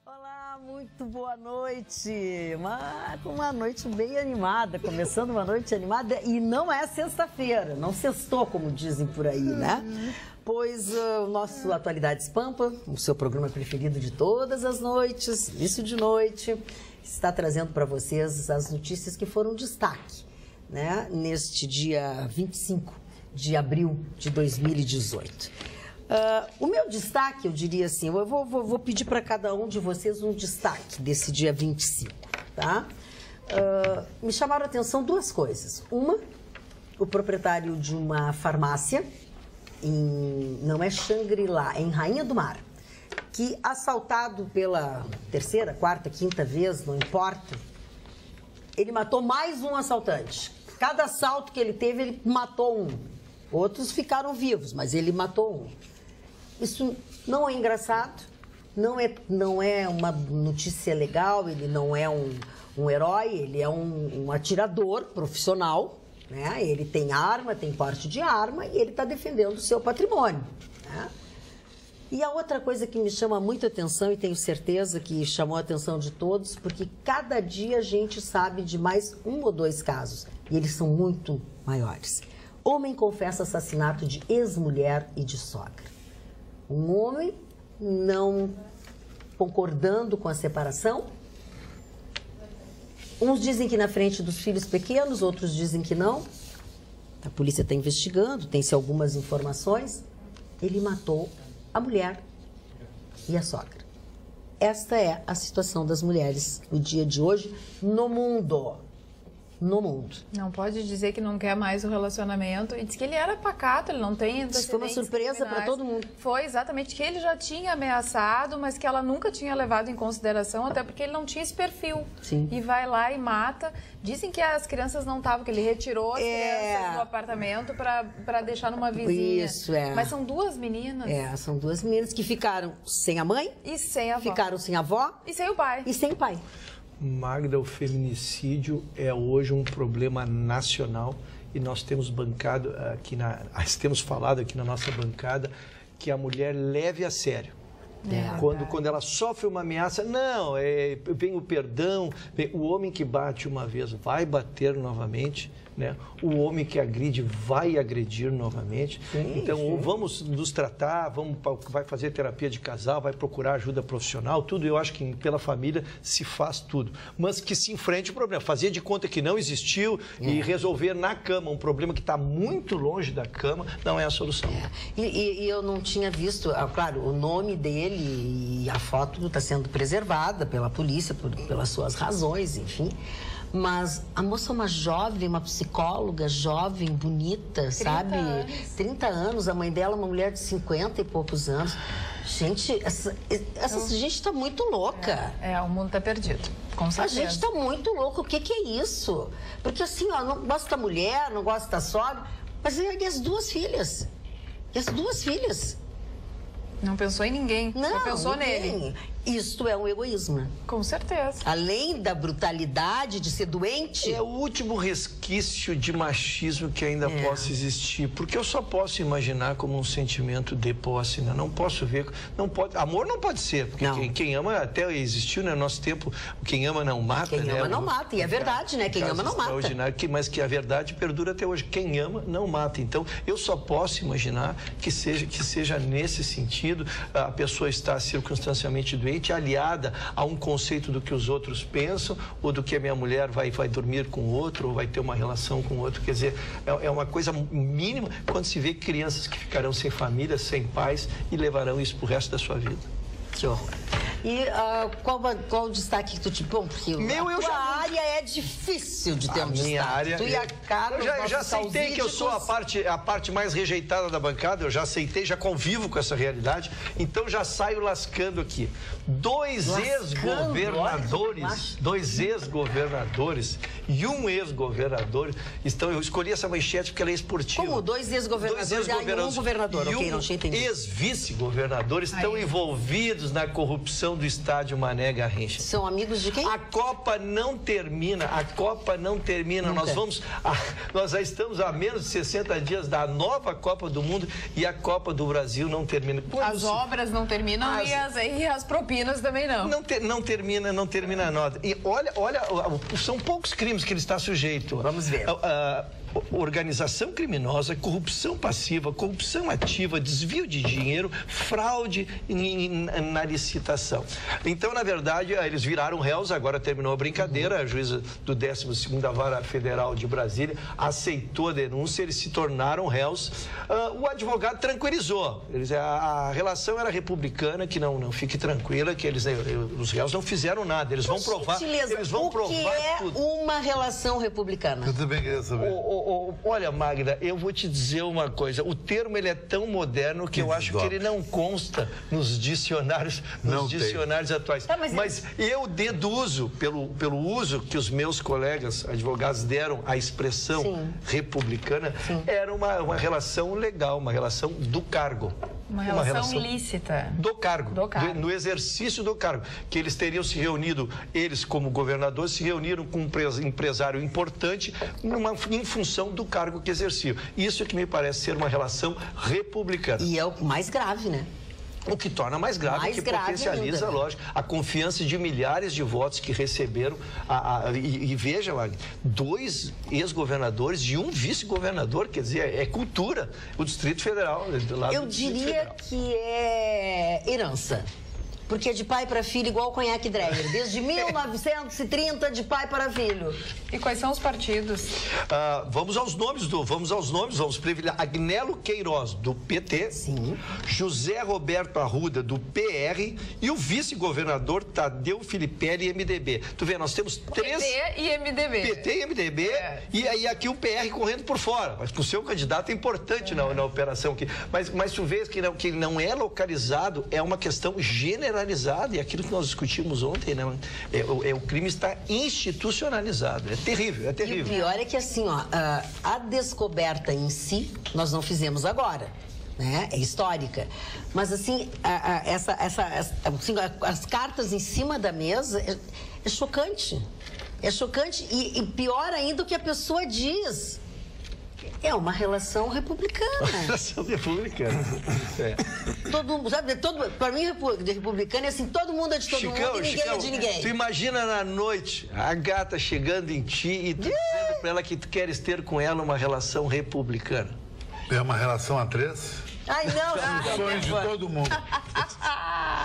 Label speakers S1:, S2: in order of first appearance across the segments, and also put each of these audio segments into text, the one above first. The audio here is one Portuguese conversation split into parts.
S1: Olá, muito boa noite. Uma noite bem animada, começando uma noite animada e não é sexta-feira, não sextou, como dizem por aí, né? Pois o nosso Atualidades Pampa, o seu programa preferido de todas as noites, início de noite, está trazendo para vocês as notícias que foram destaque, né? Neste dia 25 de abril de 2018. O meu destaque, eu diria assim, eu vou pedir para cada um de vocês um destaque desse dia 25, tá? Me chamaram a atenção duas coisas. Uma, o proprietário de uma farmácia, não é Xangri-Lá, é em Rainha do Mar, que assaltado pela terceira, quarta, quinta vez, não importa, ele matou mais um assaltante. Cada assalto que ele teve, ele matou um. Outros ficaram vivos, mas ele matou um. Isso não é engraçado, não é uma notícia legal, ele não é um herói, ele é um atirador profissional, né? Ele tem arma, tem porte de arma e ele está defendendo o seu patrimônio, né? E a outra coisa que me chama muita atenção, e tenho certeza que chamou a atenção de todos, porque cada dia a gente sabe de mais um ou dois casos, e eles são muito maiores. Homem confessa assassinato de ex-mulher e de sogra. Um homem não concordando com a separação. Uns dizem que na frente dos filhos pequenos, outros dizem que não. A polícia está investigando, tem-se algumas informações. Ele matou a mulher e a sogra. Esta é a situação das mulheres no dia de hoje no mundo. No mundo.
S2: Não pode dizer que não quer mais o relacionamento. E diz que ele era pacato, ele não tem antecedentes.
S1: Isso foi uma surpresa para todo mundo.
S2: Foi exatamente que ele já tinha ameaçado, mas que ela nunca tinha levado em consideração, até porque ele não tinha esse perfil.
S1: Sim.
S2: E vai lá e mata. Dizem que as crianças não estavam, que ele retirou as crianças do apartamento para deixar numa vizinha.
S1: Isso, é.
S2: Mas são duas meninas.
S1: São duas meninas que ficaram sem a mãe.
S2: E sem a avó.
S1: Ficaram sem a avó.
S2: E sem o pai.
S1: E sem o pai.
S3: Magda, o feminicídio é hoje um problema nacional e nós temos temos falado aqui na nossa bancada que a mulher leve a sério. Quando ela sofre uma ameaça, vem o perdão, o homem que bate uma vez vai bater novamente, né? O homem que agride vai agredir novamente. Então, vamos nos tratar, vai fazer terapia de casal, vai procurar ajuda profissional, tudo. Eu acho que pela família se faz tudo. Mas que se enfrente o problema. Fazer de conta que não existiu e resolver na cama um problema que está muito longe da cama não é a solução.
S1: E eu não tinha visto, claro, o nome dele e a foto está sendo preservada pela polícia, pelas suas razões, enfim. Mas a moça é uma jovem, uma psicóloga jovem, bonita, sabe? 30 anos. A mãe dela é uma mulher de 50 e poucos anos. Gente, essa gente está muito louca.
S2: O mundo está perdido, com certeza.
S1: A gente está muito louca. O que é isso? Porque assim, não gosta da mulher, não gosta da sogra, mas e as duas filhas? E as duas filhas?
S2: Não pensou em ninguém, só pensou nele.
S1: Isto é um egoísmo.
S2: Com certeza.
S1: Além da brutalidade de ser doente.
S3: É o último resquício de machismo que ainda possa existir. Porque eu só posso imaginar como um sentimento de posse, né? Não posso ver. Amor não pode ser. Porque quem ama até existiu, né? No nosso tempo, quem ama não mata.
S1: Quem ama não mata. E é verdade, né? Quem ama não mata.
S3: Mas que a verdade perdura até hoje. Quem ama não mata. Então, eu só posso imaginar que seja nesse sentido. A pessoa está circunstancialmente doente, aliada a um conceito do que os outros pensam, ou do que a minha mulher vai dormir com outro, ou vai ter uma relação com outro. Quer dizer, é uma coisa mínima quando se vê crianças que ficarão sem família, sem pais e levarão isso pro resto da sua vida.
S1: Que horror. E qual o destaque que tu te põe? Porque a tua área é difícil de ter um destaque.
S3: Minha área...
S1: Tu e a Carla,
S3: eu já aceitei que eu sou a parte mais rejeitada da bancada, eu já aceitei, já convivo com essa realidade, então já saio lascando aqui. Dois ex-governadores e um ex-governador estão... Eu escolhi essa manchete porque ela é esportiva.
S1: Como? Dois ex-governadores e um governador?
S3: E um ex-vice-governador estão envolvidos na corrupção do estádio Mané Garrincha.
S1: São amigos de quem?
S3: A Copa não terá termina, a Copa não termina. Nós já estamos a menos de 60 dias da nova Copa do Mundo e a Copa do Brasil não termina.
S2: As obras não terminam e as propinas também não.
S3: Não termina nada. E olha, são poucos crimes que ele está sujeito.
S1: Vamos ver.
S3: Organização criminosa, corrupção passiva, corrupção ativa, desvio de dinheiro, fraude na licitação. Então, na verdade, eles viraram réus, agora terminou a brincadeira, a juíza do 12ª Vara Federal de Brasília aceitou a denúncia, eles se tornaram réus. O advogado tranquilizou, a relação era republicana, que não fique tranquila, que os réus não fizeram nada, eles vão provar,
S1: o que é
S3: tudo.
S1: Uma relação republicana?
S4: Eu também queria saber.
S3: Olha, Magda, eu vou te dizer uma coisa. O termo ele é tão moderno que eu acho que ele não consta nos dicionários, atuais.
S1: Tá,
S3: mas eu deduzo, pelo uso que os meus colegas advogados deram à expressão republicana, era uma relação legal, uma relação do cargo.
S2: Uma relação lícita.
S3: Do cargo. No exercício do cargo. Que eles teriam se reunido, eles como governadores, se reuniram com um empresário importante em função do cargo que exerciam. Isso é que me parece ser uma relação republicana.
S1: E é o mais grave, né?
S3: O que torna mais grave, que potencializa,
S1: ainda,
S3: lógico, a confiança de milhares de votos que receberam. E veja, Magda, 2 ex-governadores e um vice-governador, quer dizer, é cultura. O Distrito Federal.
S1: Eu diria que é herança. Porque é de pai para filho, igual o conhaque Dreyer. Desde 1930, de pai para filho.
S2: E quais são os partidos?
S3: Vamos aos nomes, vamos privilegiar. Agnello Queiroz, do PT.
S1: Sim.
S3: José Roberto Arruda, do PR. E o vice-governador Tadeu Filipelli, MDB. Tu vê, nós temos 3...
S2: PT e MDB.
S3: PT e MDB. E aí aqui o PR correndo por fora. Mas o seu candidato é importante na operação aqui. Mas tu vê que não é localizado, é uma questão generalizada. E aquilo que nós discutimos ontem, né? O crime está institucionalizado. É terrível, é terrível.
S1: E o pior é que assim, a descoberta em si, nós não fizemos agora. Né? É histórica. Mas assim, as cartas em cima da mesa é chocante. É chocante e pior ainda o que a pessoa diz. É uma relação republicana.
S3: Uma relação republicana.
S1: Todo mundo, sabe, para mim, republicano é assim, todo mundo é de todo mundo e ninguém é de ninguém.
S3: Tu imagina na noite a gata chegando em ti e tu dizendo para ela que tu queres ter com ela uma relação republicana.
S4: É uma relação a 3?
S1: Ai, não.
S4: São os sonhos de todo mundo.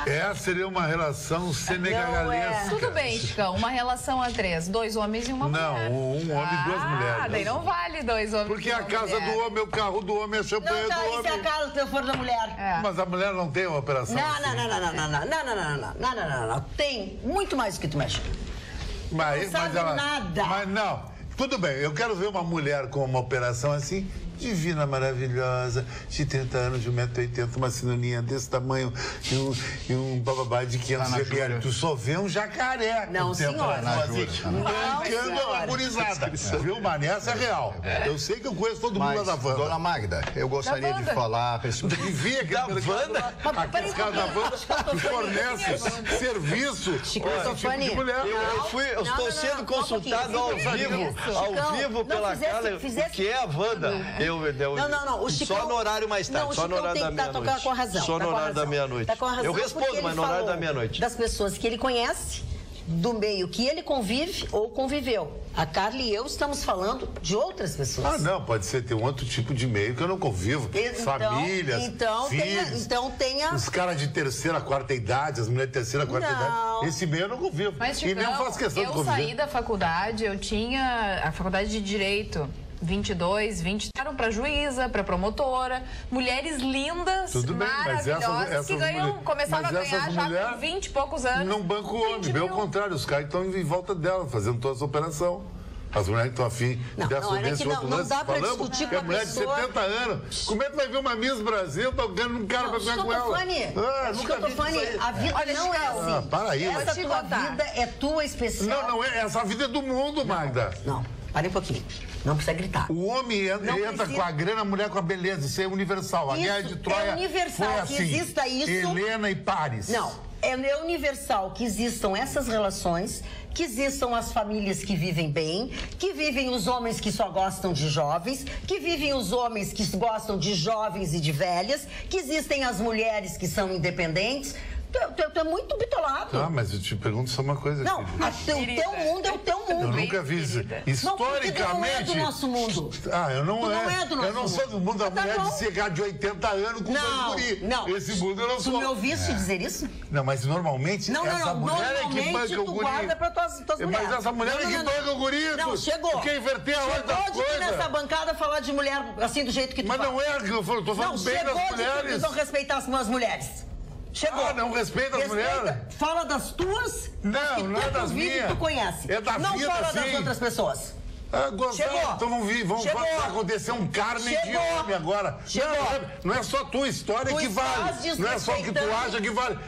S4: Essa seria uma relação senegalesa.
S2: Tudo bem, Chicão, uma relação a 3, 2 homens e uma mulher.
S4: Não, um homem e 2 mulheres.
S2: Daí não vale 2 homens.
S4: Porque a casa do homem, o carro do homem, a champanhe do homem.
S1: Isso é a casa do telefone da mulher.
S4: Mas a mulher não tem uma operação assim.
S1: Não. Tem muito mais do que tu mexe.
S4: Mas
S1: nada.
S4: Mas não. Tudo bem, eu quero ver uma mulher com uma operação assim, divina, maravilhosa, de 30 anos, de 1,80 m, uma sinoninha desse tamanho e um bababá de 500 GPL. Tu só vê um jacaré.
S1: Não, senhora.
S4: Brincando a gurizada. Viu, Mané? Essa é real. Eu sei que eu conheço todo mundo lá da Wanda.
S5: Dona Magda, eu gostaria de falar...
S4: E vi aquele Wanda, aqueles caras da Wanda que fornecem serviço de mulher.
S3: Eu estou sendo consultado ao vivo pela Carla, que é a Wanda.
S1: Não.
S3: Só no horário mais tarde, só no horário da meia-noite.
S1: Com razão.
S3: Só no horário da meia-noite. Eu respondo, mas no horário da meia-noite.
S1: Das pessoas que ele conhece, do meio que ele convive ou conviveu. A Carla e eu estamos falando de outras pessoas.
S4: Ah, não, pode ser, tem um outro tipo de meio que eu não convivo. Famílias, filhos.
S1: Tenha...
S4: Os caras de 3ª, 4ª idade, as mulheres de 3ª, 4ª idade. Esse meio eu não convivo.
S2: Mas,
S4: e nem faço questão de conviver.
S2: Eu saí da faculdade, eu tinha a faculdade de Direito. 22, 20, eram para juíza, para promotora, mulheres lindas, maravilhosas, que começaram a ganhar já com 20 e poucos anos.
S4: Não banco o homem, pelo contrário, os caras estão em volta dela, fazendo toda essa operação. As mulheres que estão afim dessa audiência, outro lance,
S1: dá pra discutir com a
S4: mulher de 70 anos. Como é que vai ver uma Miss Brasil tocando um cara pra ficar com ela?
S1: A vida não é assim.
S4: Para aí.
S1: Essa tua vida é tua especial.
S4: Não é. Essa vida é do mundo, Magda.
S1: Não. Para um pouquinho. Não precisa gritar.
S4: O homem entra com a grana, a mulher com a beleza. Isso é universal. A Guerra de Troia
S1: é universal,
S4: foi assim.
S1: Que exista isso.
S4: Helena e Paris.
S1: Não. É universal que existam essas relações, que existam as famílias que vivem bem, que vivem os homens que só gostam de jovens, que vivem os homens que gostam de jovens e de velhas, que existem as mulheres que são independentes. Tu é muito bitolado.
S4: Ah, mas eu te pergunto só uma coisa,
S1: não, o teu mundo é o teu mundo.
S4: Eu nunca vi isso. Historicamente...
S1: Não é do nosso mundo.
S4: Ah, eu não é.
S1: Do nosso
S4: eu não sou do mundo da mulher de chegar de 80 anos com dois guri.
S1: Não.
S4: Esse mundo eu não sou.
S1: Tu me ouviste dizer isso?
S4: Não, mas normalmente essa mulher é que banca o guri.
S1: Guarda pra tuas mulheres.
S4: Mas essa mulher é que banca o guri.
S1: Não, chegou.
S4: Tu quer inverter a ordem das coisas.
S1: Chegou de nessa bancada falar de mulher assim do jeito que tu
S4: fala. Mas não é que eu falo, tô falando bem das mulheres.
S1: Não, chegou de respeitar as mulheres. Chegou.
S4: Ah, não respeita as mulheres?
S1: Fala das tuas,
S4: não é das minhas.
S1: Que tu conhece.
S4: É da
S1: não
S4: vida,
S1: fala
S4: sim.
S1: Das outras pessoas.
S4: Chegou. Então vamos acontecer um Carmen de homem agora. Não é só tua história que vale. Não é só o que tu acha que vale.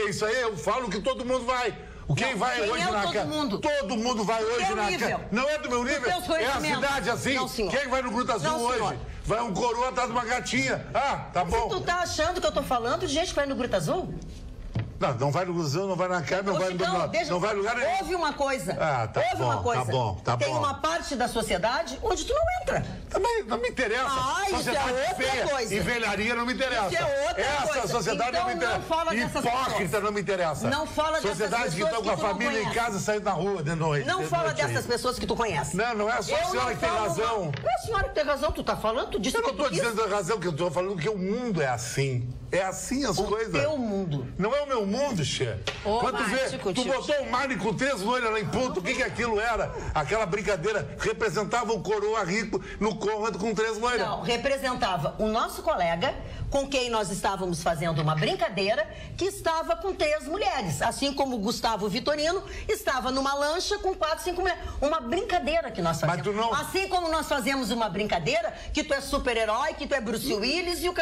S4: Isso aí eu falo que todo mundo vai. Quem vai hoje na casa? Todo mundo vai hoje na casa. Não é do meu nível? É a cidade assim? Não, quem vai no Gruta Azul hoje? Vai um coroa atrás de uma gatinha. Ah, tá bom.
S1: Tu tá achando que eu tô falando de gente que vai no Gruta Azul?
S4: Não vai no Gruta Azul, não vai na Câmara, não vai no Dominó. Não vai no lugar nenhum.
S1: Houve uma coisa.
S4: Tá bom.
S1: Tem uma parte da sociedade onde tu não entra.
S4: Também não me interessa.
S1: Isso é outra coisa.
S4: E velharia não me interessa.
S1: Isso é outra coisa.
S4: Essa sociedade
S1: então,
S4: não me interessa.
S1: Não fala dessas
S4: Hipócrita
S1: pessoas.
S4: Não me interessa.
S1: Não fala dessas pessoas.
S4: Sociedade que estão com a família em casa saindo na rua de noite.
S1: Não fala dessas pessoas que tu conhece.
S4: Não é só a senhora que tem razão.
S1: Não é a senhora que tem razão, tu tá falando, tu disse que
S4: eu não tô dizendo a razão, que eu tô falando que o mundo é assim. É assim as coisas.
S1: O teu mundo.
S4: Não é o meu mundo, Xê. Quando tu botou o Mari com 3 loiras lá em ponto, o que aquilo era? Aquela brincadeira representava o coroa rico no cômodo com 3 loiras.
S1: Não, representava o nosso colega com quem nós estávamos fazendo uma brincadeira que estava com 3 mulheres. Assim como o Gustavo Vitorino estava numa lancha com 4, 5 mulheres. Uma brincadeira que nós fazemos.
S4: Mas tu não...
S1: Assim como nós fazemos uma brincadeira que tu é super-herói, que tu é Bruce Willis e o...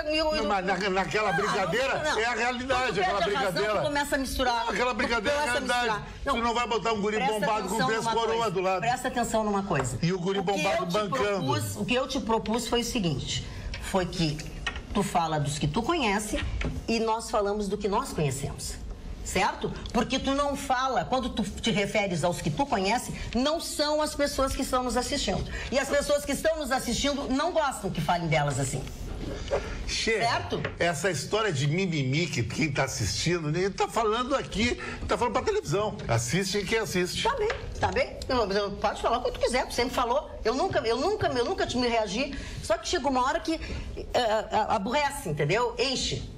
S4: Mas naquela brincadeira é a realidade, aquela brincadeira.
S1: Tu começa a misturar.
S4: Aquela brincadeira é a realidade. Tu não vai botar um guri bombado com 3 coroas do lado.
S1: Presta atenção numa coisa.
S4: E o guri bombado bancando.
S1: O que eu te propus foi o seguinte, foi que tu fala dos que tu conhece e nós falamos do que nós conhecemos. Certo? Porque tu não fala, quando tu te referes aos que tu conhece, não são as pessoas que estão nos assistindo. E as pessoas que estão nos assistindo não gostam que falem delas assim.
S4: Certo? Essa história de mimimi que quem tá assistindo, ele tá falando aqui, tá falando pra televisão. Assiste quem assiste.
S1: Tá bem. Pode falar o que tu quiser, tu sempre falou. Eu nunca te me reagi. Só que chega uma hora que aborrece, entendeu? Enche.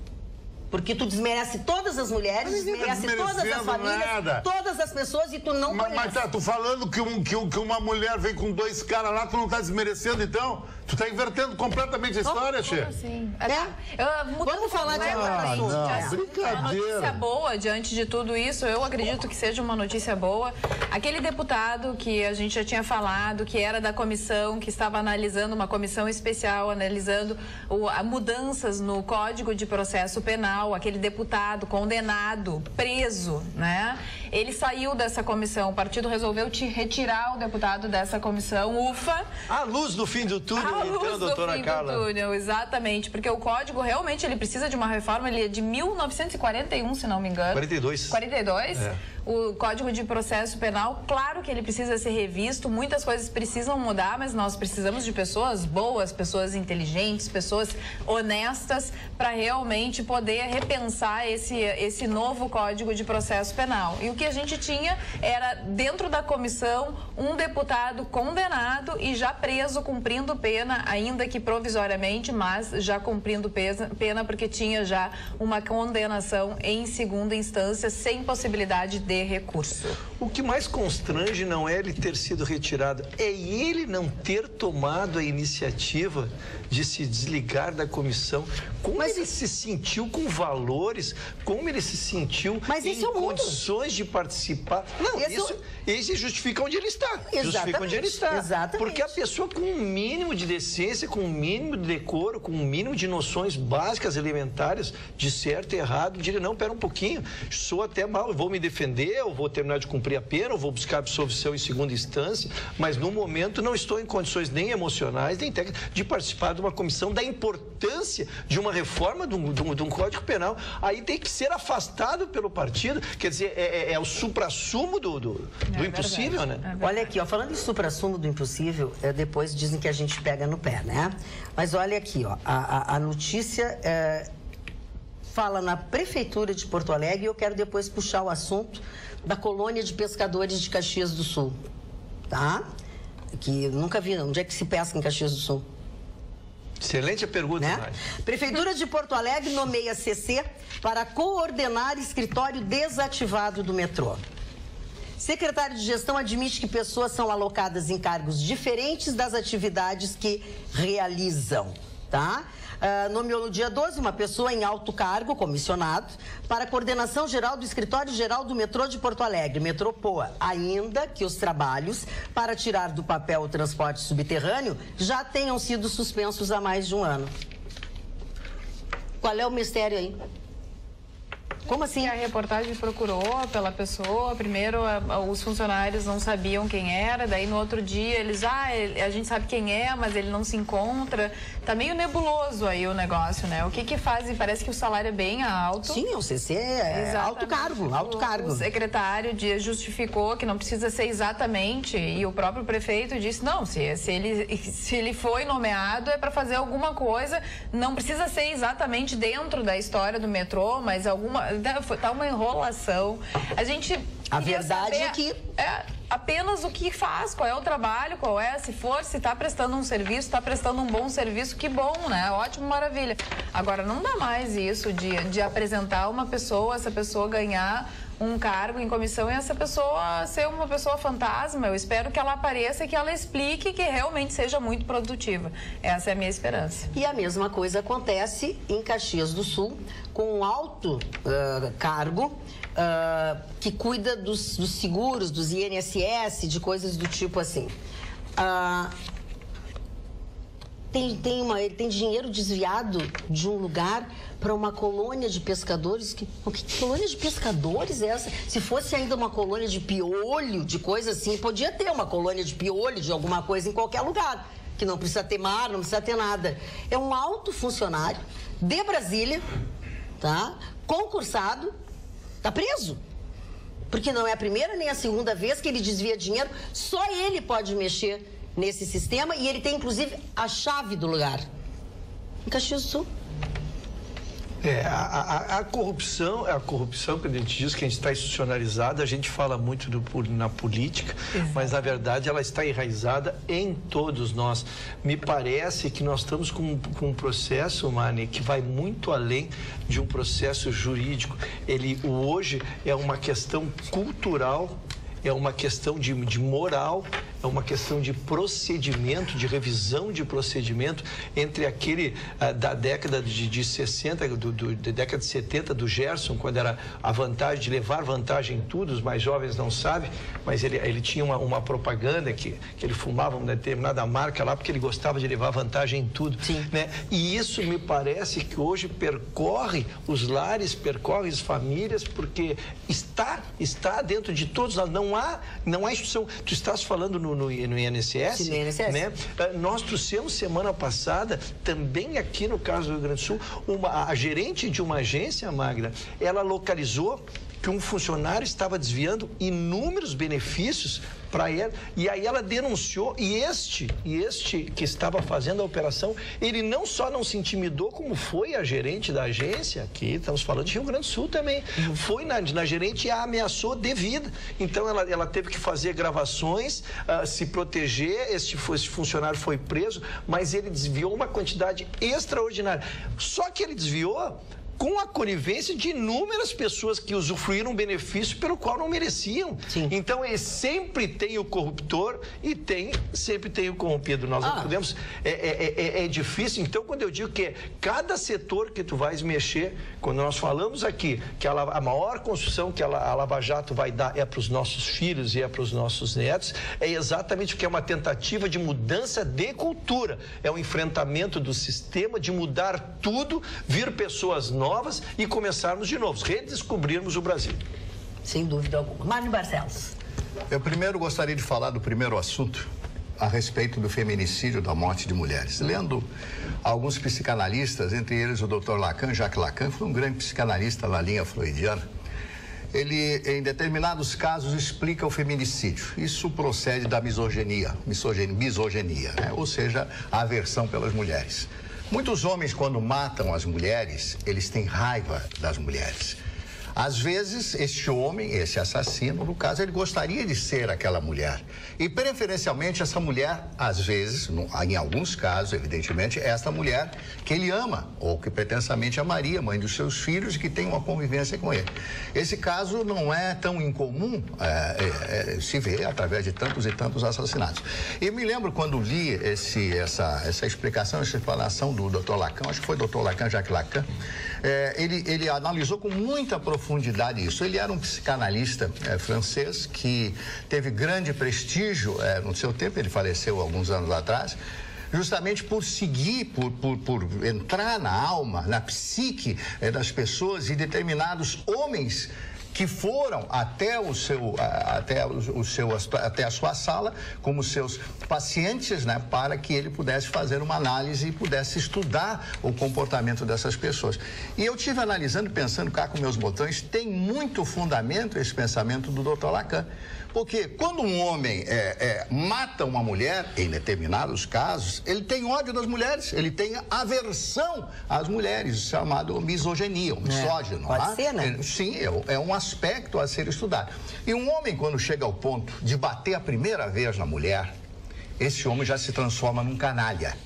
S1: Porque tu desmerece todas as mulheres, desmerece todas as famílias, todas as pessoas e tu não conhece.
S4: Mas tá, tu falando que uma mulher vem com 2 caras lá, tu não tá desmerecendo então? Tu tá invertendo completamente a história, Xê.
S2: Assim?
S1: Vamos falar de
S4: brincadeira.
S2: Uma notícia boa diante de tudo isso, eu acredito que seja uma notícia boa. Aquele deputado que a gente já tinha falado, que era da comissão, que estava analisando, uma comissão especial, analisando mudanças no Código de Processo Penal, aquele deputado condenado, preso, né? Ele saiu dessa comissão, o partido resolveu retirar o deputado dessa comissão, ufa.
S3: A luz do fim do túnel, então, doutora Carla.
S2: Do túnel, exatamente, porque o código realmente ele precisa de uma reforma, ele é de 1941, se não me engano.
S3: 42.
S2: 42? É. O Código de Processo Penal, claro que ele precisa ser revisto, muitas coisas precisam mudar, mas nós precisamos de pessoas boas, pessoas inteligentes, pessoas honestas para realmente poder repensar esse novo Código de Processo Penal. E o que a gente tinha era, dentro da comissão, um deputado condenado e já preso, cumprindo pena, ainda que provisoriamente, mas já cumprindo pena porque tinha já uma condenação em segunda instância, sem possibilidade de recurso.
S3: O que mais constrange não é ele ter sido retirado, é ele não ter tomado a iniciativa de se desligar da comissão. Como ele se sentiu com valores, como ele se sentiu em condições de participar. Não, isso justifica onde ele está. Justifica onde ele está.
S1: Exatamente.
S3: Porque a pessoa com um mínimo de decência, com um mínimo de decoro, com um mínimo de noções básicas, elementares, de certo e errado, diria, não, pera um pouquinho, sou até mal, vou me defender, eu vou terminar de cumprir cumprir a pena, ou vou buscar absolvição em segunda instância, mas no momento não estou em condições nem emocionais, nem técnicas, de participar de uma comissão da importância de uma reforma de um Código Penal. Aí tem que ser afastado pelo partido, quer dizer, é o suprassumo do impossível, né?
S1: Olha aqui, ó, falando em suprassumo do impossível, depois dizem que a gente pega no pé, né? Mas olha aqui, ó, a notícia fala na Prefeitura de Porto Alegre, e eu quero depois puxar o assunto da colônia de pescadores de Caxias do Sul, tá? Que eu nunca vi, onde é que se pesca em Caxias do Sul?
S3: Excelente a pergunta,
S1: né? Prefeitura de Porto Alegre nomeia CC para coordenar escritório desativado do metrô. Secretário de Gestão admite que pessoas são alocadas em cargos diferentes das atividades que realizam, tá? Nomeou no dia 12 uma pessoa em alto cargo, comissionado, para a coordenação geral do Escritório Geral do Metrô de Porto Alegre, Metropoa, ainda que os trabalhos para tirar do papel o transporte subterrâneo já tenham sido suspensos há mais de um ano. Qual é o mistério aí? Como assim?
S2: A reportagem procurou pela pessoa. Primeiro, os funcionários não sabiam quem era. Daí, no outro dia, eles... a gente sabe quem é, mas ele não se encontra. Tá meio nebuloso aí o negócio, né? O que fazem? Parece que o salário é bem alto.
S1: Sim, o CC é alto cargo, alto cargo.
S2: O secretário justificou que não precisa ser exatamente. E o próprio prefeito disse, não, se ele foi nomeado é para fazer alguma coisa. Não precisa ser exatamente dentro da história do metrô, mas tá uma enrolação. A
S1: verdade é que...
S2: apenas o que faz, qual é o trabalho, se está prestando um serviço, está prestando um bom serviço, que bom, né? Ótimo, maravilha. Agora, não dá mais isso de apresentar uma pessoa, essa pessoa ganhar um cargo em comissão e essa pessoa ser uma pessoa fantasma. Eu espero que ela apareça e que ela explique, que realmente seja muito produtiva. Essa é a minha esperança.
S1: E a mesma coisa acontece em Caxias do Sul, com um alto cargo que cuida dos seguros, dos INSS, de coisas do tipo assim. Ele tem dinheiro desviado de um lugar para uma colônia de pescadores. Que colônia de pescadores é essa? Se fosse ainda uma colônia de piolho, de coisa assim, podia ter uma colônia de piolho, de alguma coisa em qualquer lugar, que não precisa ter mar, não precisa ter nada. É um alto funcionário de Brasília, tá? Concursado, tá preso. Porque não é a primeira nem a segunda vez que ele desvia dinheiro, só ele pode mexer nesse sistema, e ele tem, inclusive, a chave do lugar. Em Caxias do Sul.
S3: A corrupção, quando a gente diz que a gente está institucionalizada, a gente fala muito na política, mas, na verdade, ela está enraizada em todos nós. Me parece que nós estamos com um processo, Mani, que vai muito além de um processo jurídico. Ele, hoje, é uma questão cultural, é uma questão de moral, é uma questão de procedimento, de revisão de procedimento entre aquele da década de 60, da década de 70 do Gerson, quando era a vantagem de levar vantagem em tudo. Os mais jovens não sabem, mas ele tinha uma propaganda que ele fumava uma determinada marca lá porque ele gostava de levar vantagem em tudo.
S1: Sim.
S3: Né? E isso me parece que hoje percorre os lares, percorre as famílias, porque está dentro de todos. Não há instituição. Tu estás falando no INSS,
S1: sim, no INSS.
S3: Né? Nós trouxemos semana passada, também aqui no caso do Rio Grande do Sul, a gerente de uma agência, Magda, ela localizou que um funcionário estava desviando inúmeros benefícios para ela, e aí ela denunciou, e este que estava fazendo a operação, ele não só não se intimidou, como foi a gerente da agência, aqui estamos falando de Rio Grande do Sul também, foi na gerente e a ameaçou de vida. Então ela teve que fazer gravações, se proteger. Este funcionário foi preso, mas ele desviou uma quantidade extraordinária. Só que ele desviou com a conivência de inúmeras pessoas que usufruíram um benefício pelo qual não mereciam.
S1: Sim.
S3: Então, sempre tem o corruptor e sempre tem o corrompido. Nós não podemos... É difícil. Então, quando eu digo que cada setor que tu vais mexer, quando nós falamos aqui que a maior construção que a Lava Jato vai dar é para os nossos filhos e é para os nossos netos, é exatamente porque é uma tentativa de mudança de cultura. É um enfrentamento do sistema, de mudar tudo, vir pessoas novas e começarmos de novo, redescobrirmos o Brasil.
S1: Sem dúvida alguma. Mário Barcelos.
S5: Eu primeiro gostaria de falar do primeiro assunto, a respeito do feminicídio, da morte de mulheres. Lendo alguns psicanalistas, entre eles o Dr. Lacan, Jacques Lacan, foi um grande psicanalista na linha freudiana. Ele, em determinados casos, explica o feminicídio. Isso procede da misoginia, né? Ou seja, a aversão pelas mulheres. Muitos homens, quando matam as mulheres, eles têm raiva das mulheres. Às vezes, este homem, esse assassino, no caso, ele gostaria de ser aquela mulher. E, preferencialmente, essa mulher, às vezes, em alguns casos, evidentemente, é essa mulher que ele ama, ou que pretensamente amaria, mãe dos seus filhos, e que tem uma convivência com ele. Esse caso não é tão incomum, se vê através de tantos e tantos assassinatos. E me lembro quando li essa explicação, essa explanação do Dr. Lacan, acho que foi Dr. Lacan, Jacques Lacan, ele analisou com muita profundidade isso. Ele era um psicanalista francês que teve grande prestígio no seu tempo, ele faleceu alguns anos atrás, justamente por seguir, por entrar na alma, na psique das pessoas e determinados homens que foram até a sua sala como seus pacientes, né, para que ele pudesse fazer uma análise e pudesse estudar o comportamento dessas pessoas. E eu tive analisando, pensando cá com meus botões, tem muito fundamento esse pensamento do Dr. Lacan. Porque quando um homem mata uma mulher, em determinados casos, ele tem ódio das mulheres, ele tem aversão às mulheres, chamado misoginia, um misógino.
S1: Pode ser, né?
S5: Sim, é um aspecto a ser estudado. E um homem, quando chega ao ponto de bater a primeira vez na mulher, esse homem já se transforma num canalha.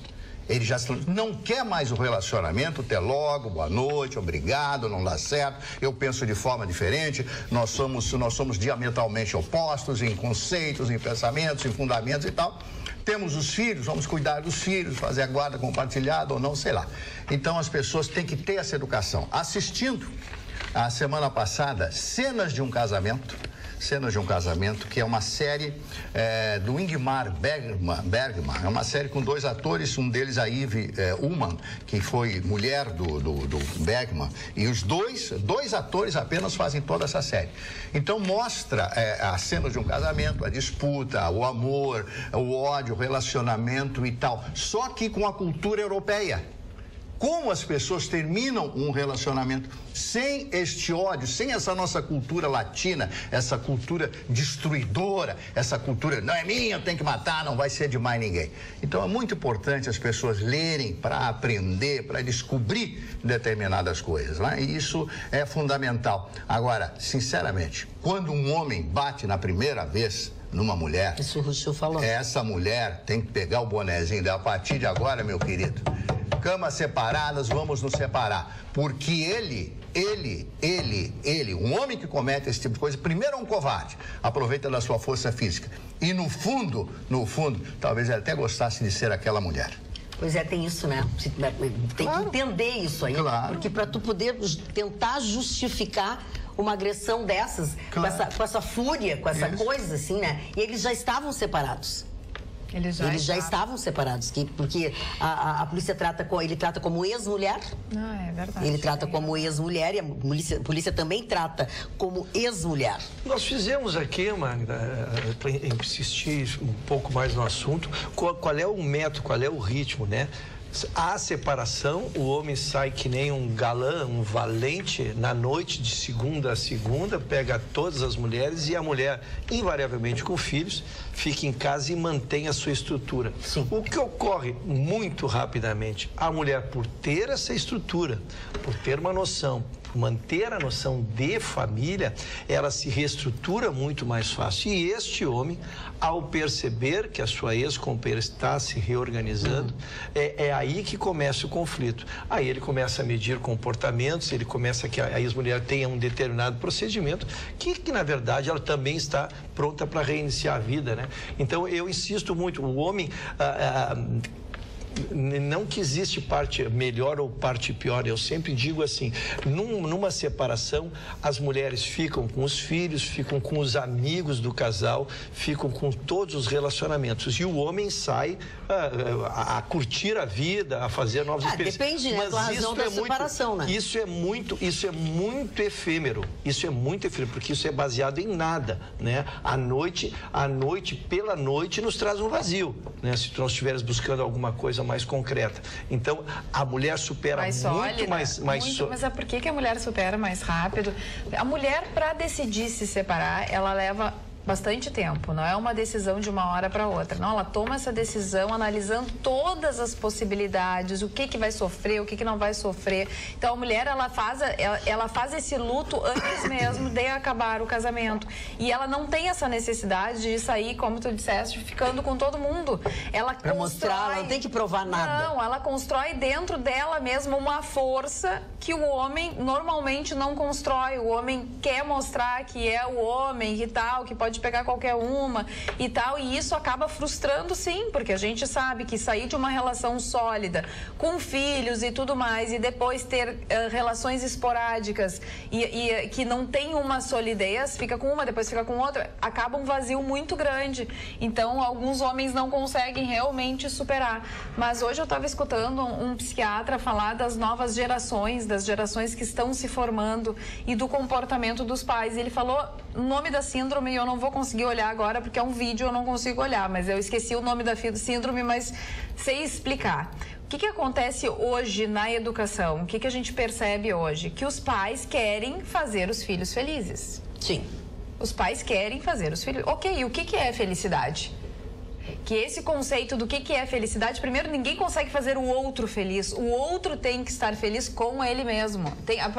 S5: Ele já não quer mais o relacionamento, até logo, boa noite, obrigado, não dá certo, eu penso de forma diferente, nós somos diametralmente opostos em conceitos, em pensamentos, em fundamentos e tal. Temos os filhos, vamos cuidar dos filhos, fazer a guarda compartilhada ou não, sei lá. Então as pessoas têm que ter essa educação. Assistindo, a semana passada, Cenas de um Casamento, que é uma série do Ingmar Bergman, é uma série com dois atores, um deles a Eve Ullmann, que foi mulher do Bergman, e os dois atores apenas fazem toda essa série. Então mostra as cenas de um casamento, a disputa, o amor, o ódio, o relacionamento e tal, só que com a cultura europeia. Como as pessoas terminam um relacionamento sem este ódio, sem essa nossa cultura latina, essa cultura destruidora, essa cultura, não é minha, eu tenho que matar, não vai ser de mais ninguém. Então é muito importante as pessoas lerem para aprender, para descobrir determinadas coisas, né? E isso é fundamental. Agora, sinceramente, quando um homem bate na primeira vez numa mulher,
S1: isso o Rousseau falou.
S5: Essa mulher tem que pegar o bonezinho dela. A partir de agora, meu querido, camas separadas, vamos nos separar. Porque um homem que comete esse tipo de coisa, primeiro é um covarde, aproveita da sua força física. E no fundo, talvez ele até gostasse de ser aquela mulher.
S1: Pois é, tem isso, né? Tem que entender isso aí.
S5: Claro.
S1: Porque para tu poder tentar justificar uma agressão dessas, claro, com essa fúria, com essa coisa assim, né? E eles já estavam separados. Eles já estavam separados, porque a polícia trata como ex-mulher.
S2: É verdade.
S1: Ele trata como ex-mulher e a polícia também trata como ex-mulher.
S3: Nós fizemos aqui, Magda, para insistir um pouco mais no assunto, qual é o método, qual é o ritmo, né? Há separação, o homem sai que nem um galã, um valente, na noite de segunda a segunda, pega todas as mulheres e a mulher, invariavelmente com filhos, fica em casa e mantém a sua estrutura.
S1: Sim.
S3: O que ocorre muito rapidamente, a mulher, por ter essa estrutura, por ter uma noção, manter a noção de família, ela se reestrutura muito mais fácil. E este homem, ao perceber que a sua ex-companheira está se reorganizando, é aí que começa o conflito. Aí ele começa a medir comportamentos, ele começa que a ex-mulher tenha um determinado procedimento que na verdade ela também está pronta para reiniciar a vida, né? Então eu insisto muito, o homem não que existe parte melhor ou parte pior. Eu sempre digo assim, numa separação, as mulheres ficam com os filhos, ficam com os amigos do casal, ficam com todos os relacionamentos. E o homem sai a curtir a vida, a fazer novas experiências.
S1: Depende, né? Da razão da separação, né?
S3: Isso é muito efêmero. Isso é muito efêmero, porque isso é baseado em nada, né? A noite, pela noite, nos traz um vazio, né? Se nós estivermos buscando alguma coisa mais concreta. Então, a mulher supera muito mais...
S2: Mas por que a mulher supera mais rápido? A mulher, para decidir se separar, ela leva bastante tempo, não é uma decisão de uma hora para outra, não, ela toma essa decisão analisando todas as possibilidades, o que vai sofrer, o que não vai sofrer. Então a mulher, ela faz esse luto antes mesmo de acabar o casamento, e ela não tem essa necessidade de sair, como tu disseste, ficando com todo mundo. Ela
S1: pra mostrar, ela não tem que provar nada.
S2: Não, ela constrói dentro dela mesma uma força que o homem normalmente não constrói. O homem quer mostrar que é o homem e tal, que pode pegar qualquer uma e tal, e isso acaba frustrando, sim, porque a gente sabe que sair de uma relação sólida, com filhos e tudo mais, e depois ter relações esporádicas e que não tem uma solidez, fica com uma, depois fica com outra, acaba um vazio muito grande. Então, alguns homens não conseguem realmente superar. Mas hoje eu estava escutando um psiquiatra falar das novas gerações, das gerações que estão se formando e do comportamento dos pais. Ele falou o nome da síndrome, e eu não vou conseguir olhar agora porque é um vídeo, eu não consigo olhar, mas eu esqueci o nome da síndrome, mas sei explicar. O que acontece hoje na educação? O que a gente percebe hoje? Que os pais querem fazer os filhos felizes.
S1: Sim.
S2: Os pais querem fazer os filhos... Ok, o que é felicidade? Que esse conceito do que é felicidade, primeiro, ninguém consegue fazer o outro feliz. O outro tem que estar feliz com ele mesmo.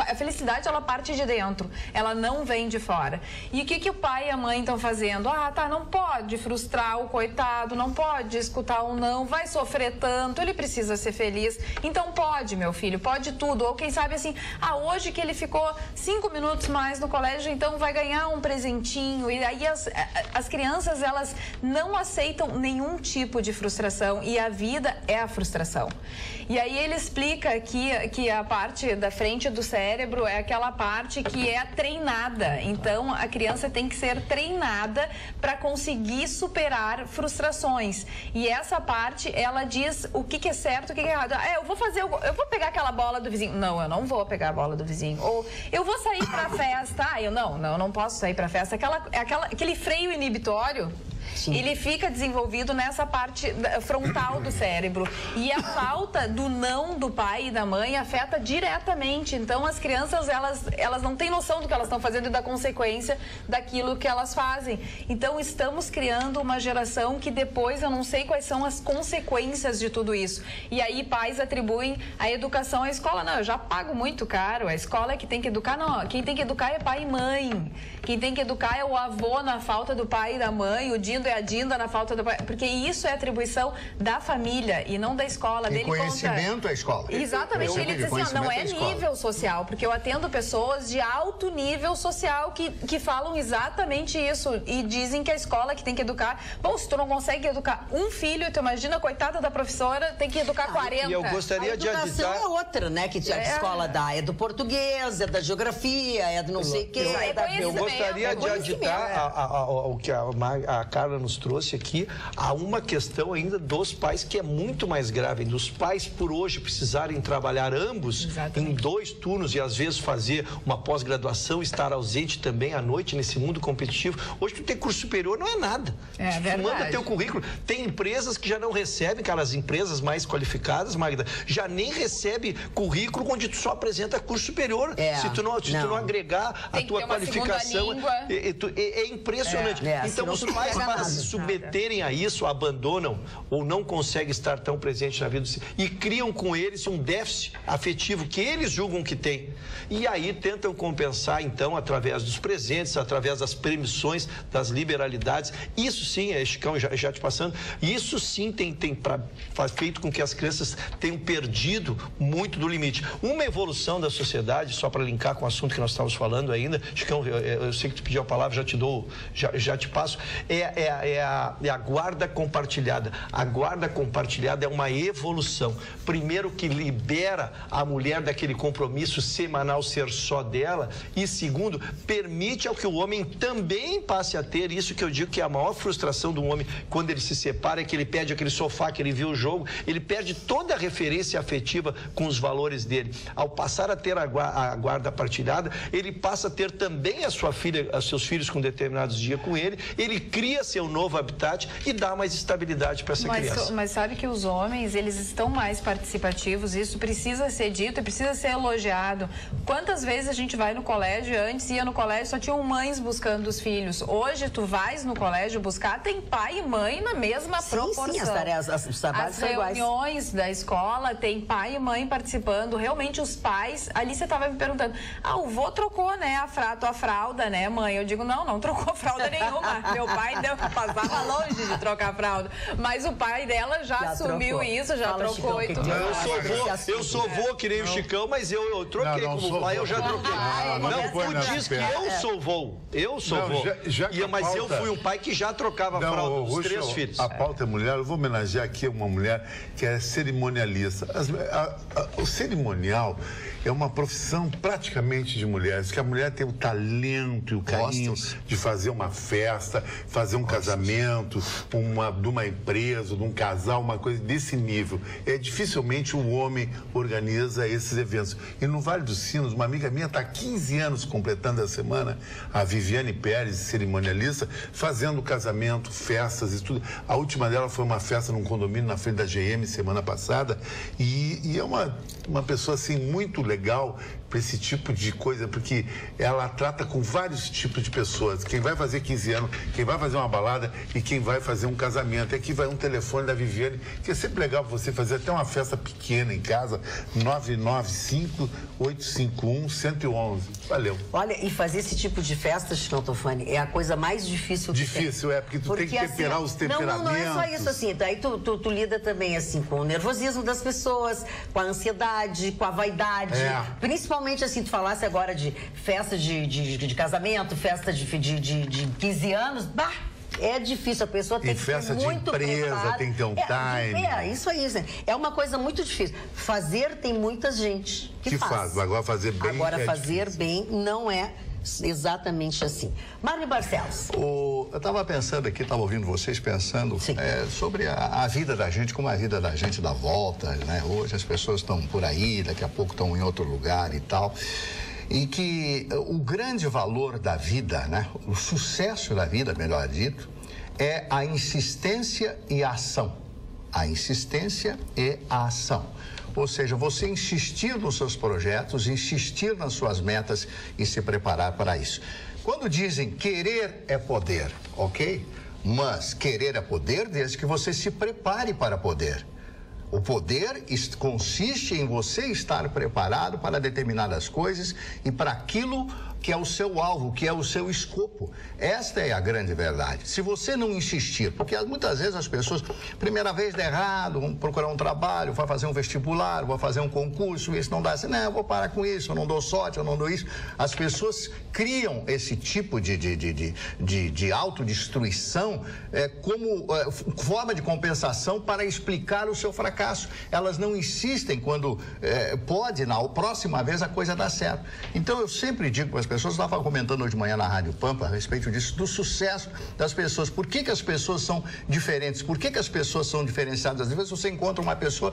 S2: A felicidade, ela parte de dentro, ela não vem de fora. E o que o pai e a mãe estão fazendo? Não pode frustrar o coitado, não pode escutar um não, vai sofrer tanto, ele precisa ser feliz. Então pode, meu filho, pode tudo. Ou quem sabe assim, hoje que ele ficou 5 minutos mais no colégio, então vai ganhar um presentinho. E aí as crianças, elas não aceitam nenhum tipo de frustração, e a vida é a frustração. E aí ele explica que a parte da frente do cérebro é aquela parte que é treinada. Então a criança tem que ser treinada para conseguir superar frustrações. E essa parte, ela diz o que é certo, o que é errado. Eu vou pegar aquela bola do vizinho. Não, eu não vou pegar a bola do vizinho. Ou eu vou sair para festa. Eu não posso sair para festa. Aquele freio inibitório, sim, ele fica desenvolvido nessa parte frontal do cérebro. E a falta do não do pai e da mãe afeta diretamente. Então, as crianças, elas não têm noção do que elas estão fazendo e da consequência daquilo que elas fazem. Então, estamos criando uma geração que depois eu não sei quais são as consequências de tudo isso. E aí, pais atribuem a educação à escola. Não, eu já pago muito caro. A escola é que tem que educar. Não, quem tem que educar é pai e mãe. Quem tem que educar é o avô na falta do pai e da mãe, o Dindo é a Dinda na falta do pai, porque isso é atribuição da família e não da escola.
S5: E conhecimento é a escola.
S2: Exatamente, ele diz assim, não é nível social, porque eu atendo pessoas de alto nível social que falam exatamente isso e dizem que a escola que tem que educar. Bom, se tu não consegue educar um filho, tu imagina, coitada da professora, tem que educar 40.
S3: E eu gostaria de adiantar...
S1: A educação é outra, né, que a escola dá, é do português, é da geografia, é do não sei o quê.
S3: Eu gostaria de adiantar o que a Carla nos trouxe aqui, há uma questão ainda dos pais que é muito mais grave, dos pais por hoje precisarem trabalhar ambos, exatamente, em 2 turnos e às vezes fazer uma pós-graduação, estar ausente também à noite nesse mundo competitivo. Hoje tu tem curso superior, não é nada. Tu manda teu currículo. Tem empresas que já não recebem, cara, as empresas mais qualificadas, Magda, já nem recebe currículo onde tu só apresenta curso superior. Se tu não agregar a tua qualificação, é impressionante. Então os pais, para se submeterem a isso, abandonam ou não conseguem estar tão presentes na vida e criam com eles um déficit afetivo que eles julgam que tem. E aí tentam compensar, então, através dos presentes, através das permissões, das liberalidades. Isso sim, Chicão, já te passando, isso sim tem feito com que as crianças tenham perdido muito do limite. Uma evolução da sociedade, só para linkar com o assunto que nós estávamos falando ainda, Chicão, eu sei que tu pediu a palavra, já te passo, é a guarda compartilhada. A guarda compartilhada é uma evolução. Primeiro, que libera a mulher daquele compromisso semanal ser só dela, e segundo, permite ao que o homem também passe a ter isso que eu digo que é a maior frustração do homem quando ele se separa, é que ele perde aquele sofá que ele viu o jogo, ele perde toda a referência afetiva com os valores dele. Ao passar a ter a guarda partilhada, ele passa a ter também a sua filha, os seus filhos com determinados dias com ele, ele cria seu novo habitat e dá mais estabilidade para essa criança.
S2: Mas sabe que os homens, eles estão mais participativos, isso precisa ser dito e precisa ser elogiado. Quantas vezes a gente vai no colégio, antes ia no colégio, só tinham mães buscando os filhos. Hoje, tu vais no colégio buscar, tem pai e mãe na mesma proporção.
S1: Sim, as tarefas, os trabalhos são iguais. As
S2: reuniões da escola, tem pai e mãe participando. Realmente, os pais... Ali você estava me perguntando, o vô trocou, né, a fralda, né, mãe? Eu digo, não trocou fralda nenhuma. Meu pai passava longe de trocar a fralda. Mas o pai dela já assumiu isso, já trocou e tudo.
S3: Eu sou vô, que nem o Chicão, mas eu troquei como pai, eu já troquei. Não, tu diz que eu sou vô. Eu sou vô. Mas eu fui um pai que já trocava a fralda dos 3 filhos.
S4: A pauta é mulher, eu vou homenagear aqui uma mulher que é cerimonialista. O cerimonial é uma profissão praticamente de mulheres, que a mulher tem o talento e o carinho de fazer uma festa, fazer um casamento, de uma empresa, de um casal, uma coisa desse nível. Dificilmente o homem organiza esses eventos. E no Vale dos Sinos, uma amiga minha está há 15 anos completando a semana, a Viviane Pérez, cerimonialista, fazendo casamento, festas e tudo. A última dela foi uma festa num condomínio na frente da GM semana passada, e é uma pessoa assim muito legal para esse tipo de coisa, porque ela trata com vários tipos de pessoas. Quem vai fazer 15 anos, quem vai fazer uma balada e quem vai fazer um casamento. E aqui vai um telefone da Viviane, que é sempre legal para você fazer até uma festa pequena em casa, 995-851-111. Valeu.
S1: Olha, e fazer esse tipo de festa, Chicão Tofani, é a coisa mais difícil que
S4: Difícil, tem. Porque tu tem que temperar os temperamentos.
S1: Não é só isso, assim. Daí tu lida também, assim, com o nervosismo das pessoas, com a ansiedade, com a vaidade. Principalmente, assim, tu falasse agora de festa de casamento, festa de 15 anos, é difícil, a pessoa tem que ser muito preparada.
S4: Festa de empresa, tem que ter um time.
S1: Isso aí, é uma coisa muito difícil. Fazer tem muita gente que faz.
S4: Agora fazer bem
S1: fazer bem não é exatamente assim. Marli Barcelos.
S5: Eu estava pensando aqui, estava ouvindo vocês pensando sobre a vida da gente, como a vida da gente dá volta, né? Hoje as pessoas estão por aí, daqui a pouco estão em outro lugar e tal. E que o grande valor da vida, né? O sucesso da vida, melhor dito, é a insistência e a ação. A insistência e a ação. Ou seja, você insistir nos seus projetos, insistir nas suas metas e se preparar para isso. Quando dizem querer é poder, ok? Mas querer é poder desde que você se prepare para poder. O poder consiste em você estar preparado para determinadas coisas e para aquilo que é o seu alvo, que é o seu escopo. Esta é a grande verdade. Se você não insistir, porque muitas vezes as pessoas, primeira vez dá errado, vão procurar um trabalho, vai fazer um vestibular, vai fazer um concurso, isso não dá assim, não, eu vou parar com isso, eu não dou sorte, eu não dou isso. As pessoas criam esse tipo de autodestruição como forma de compensação para explicar o seu fracasso. Elas não insistem quando pode, na próxima vez, a coisa dar certo. Então, eu sempre digo para as pessoas, eu estava comentando hoje de manhã na Rádio Pampa a respeito disso, do sucesso das pessoas. Por que as pessoas são diferentes? Por que as pessoas são diferenciadas? Às vezes você encontra uma pessoa,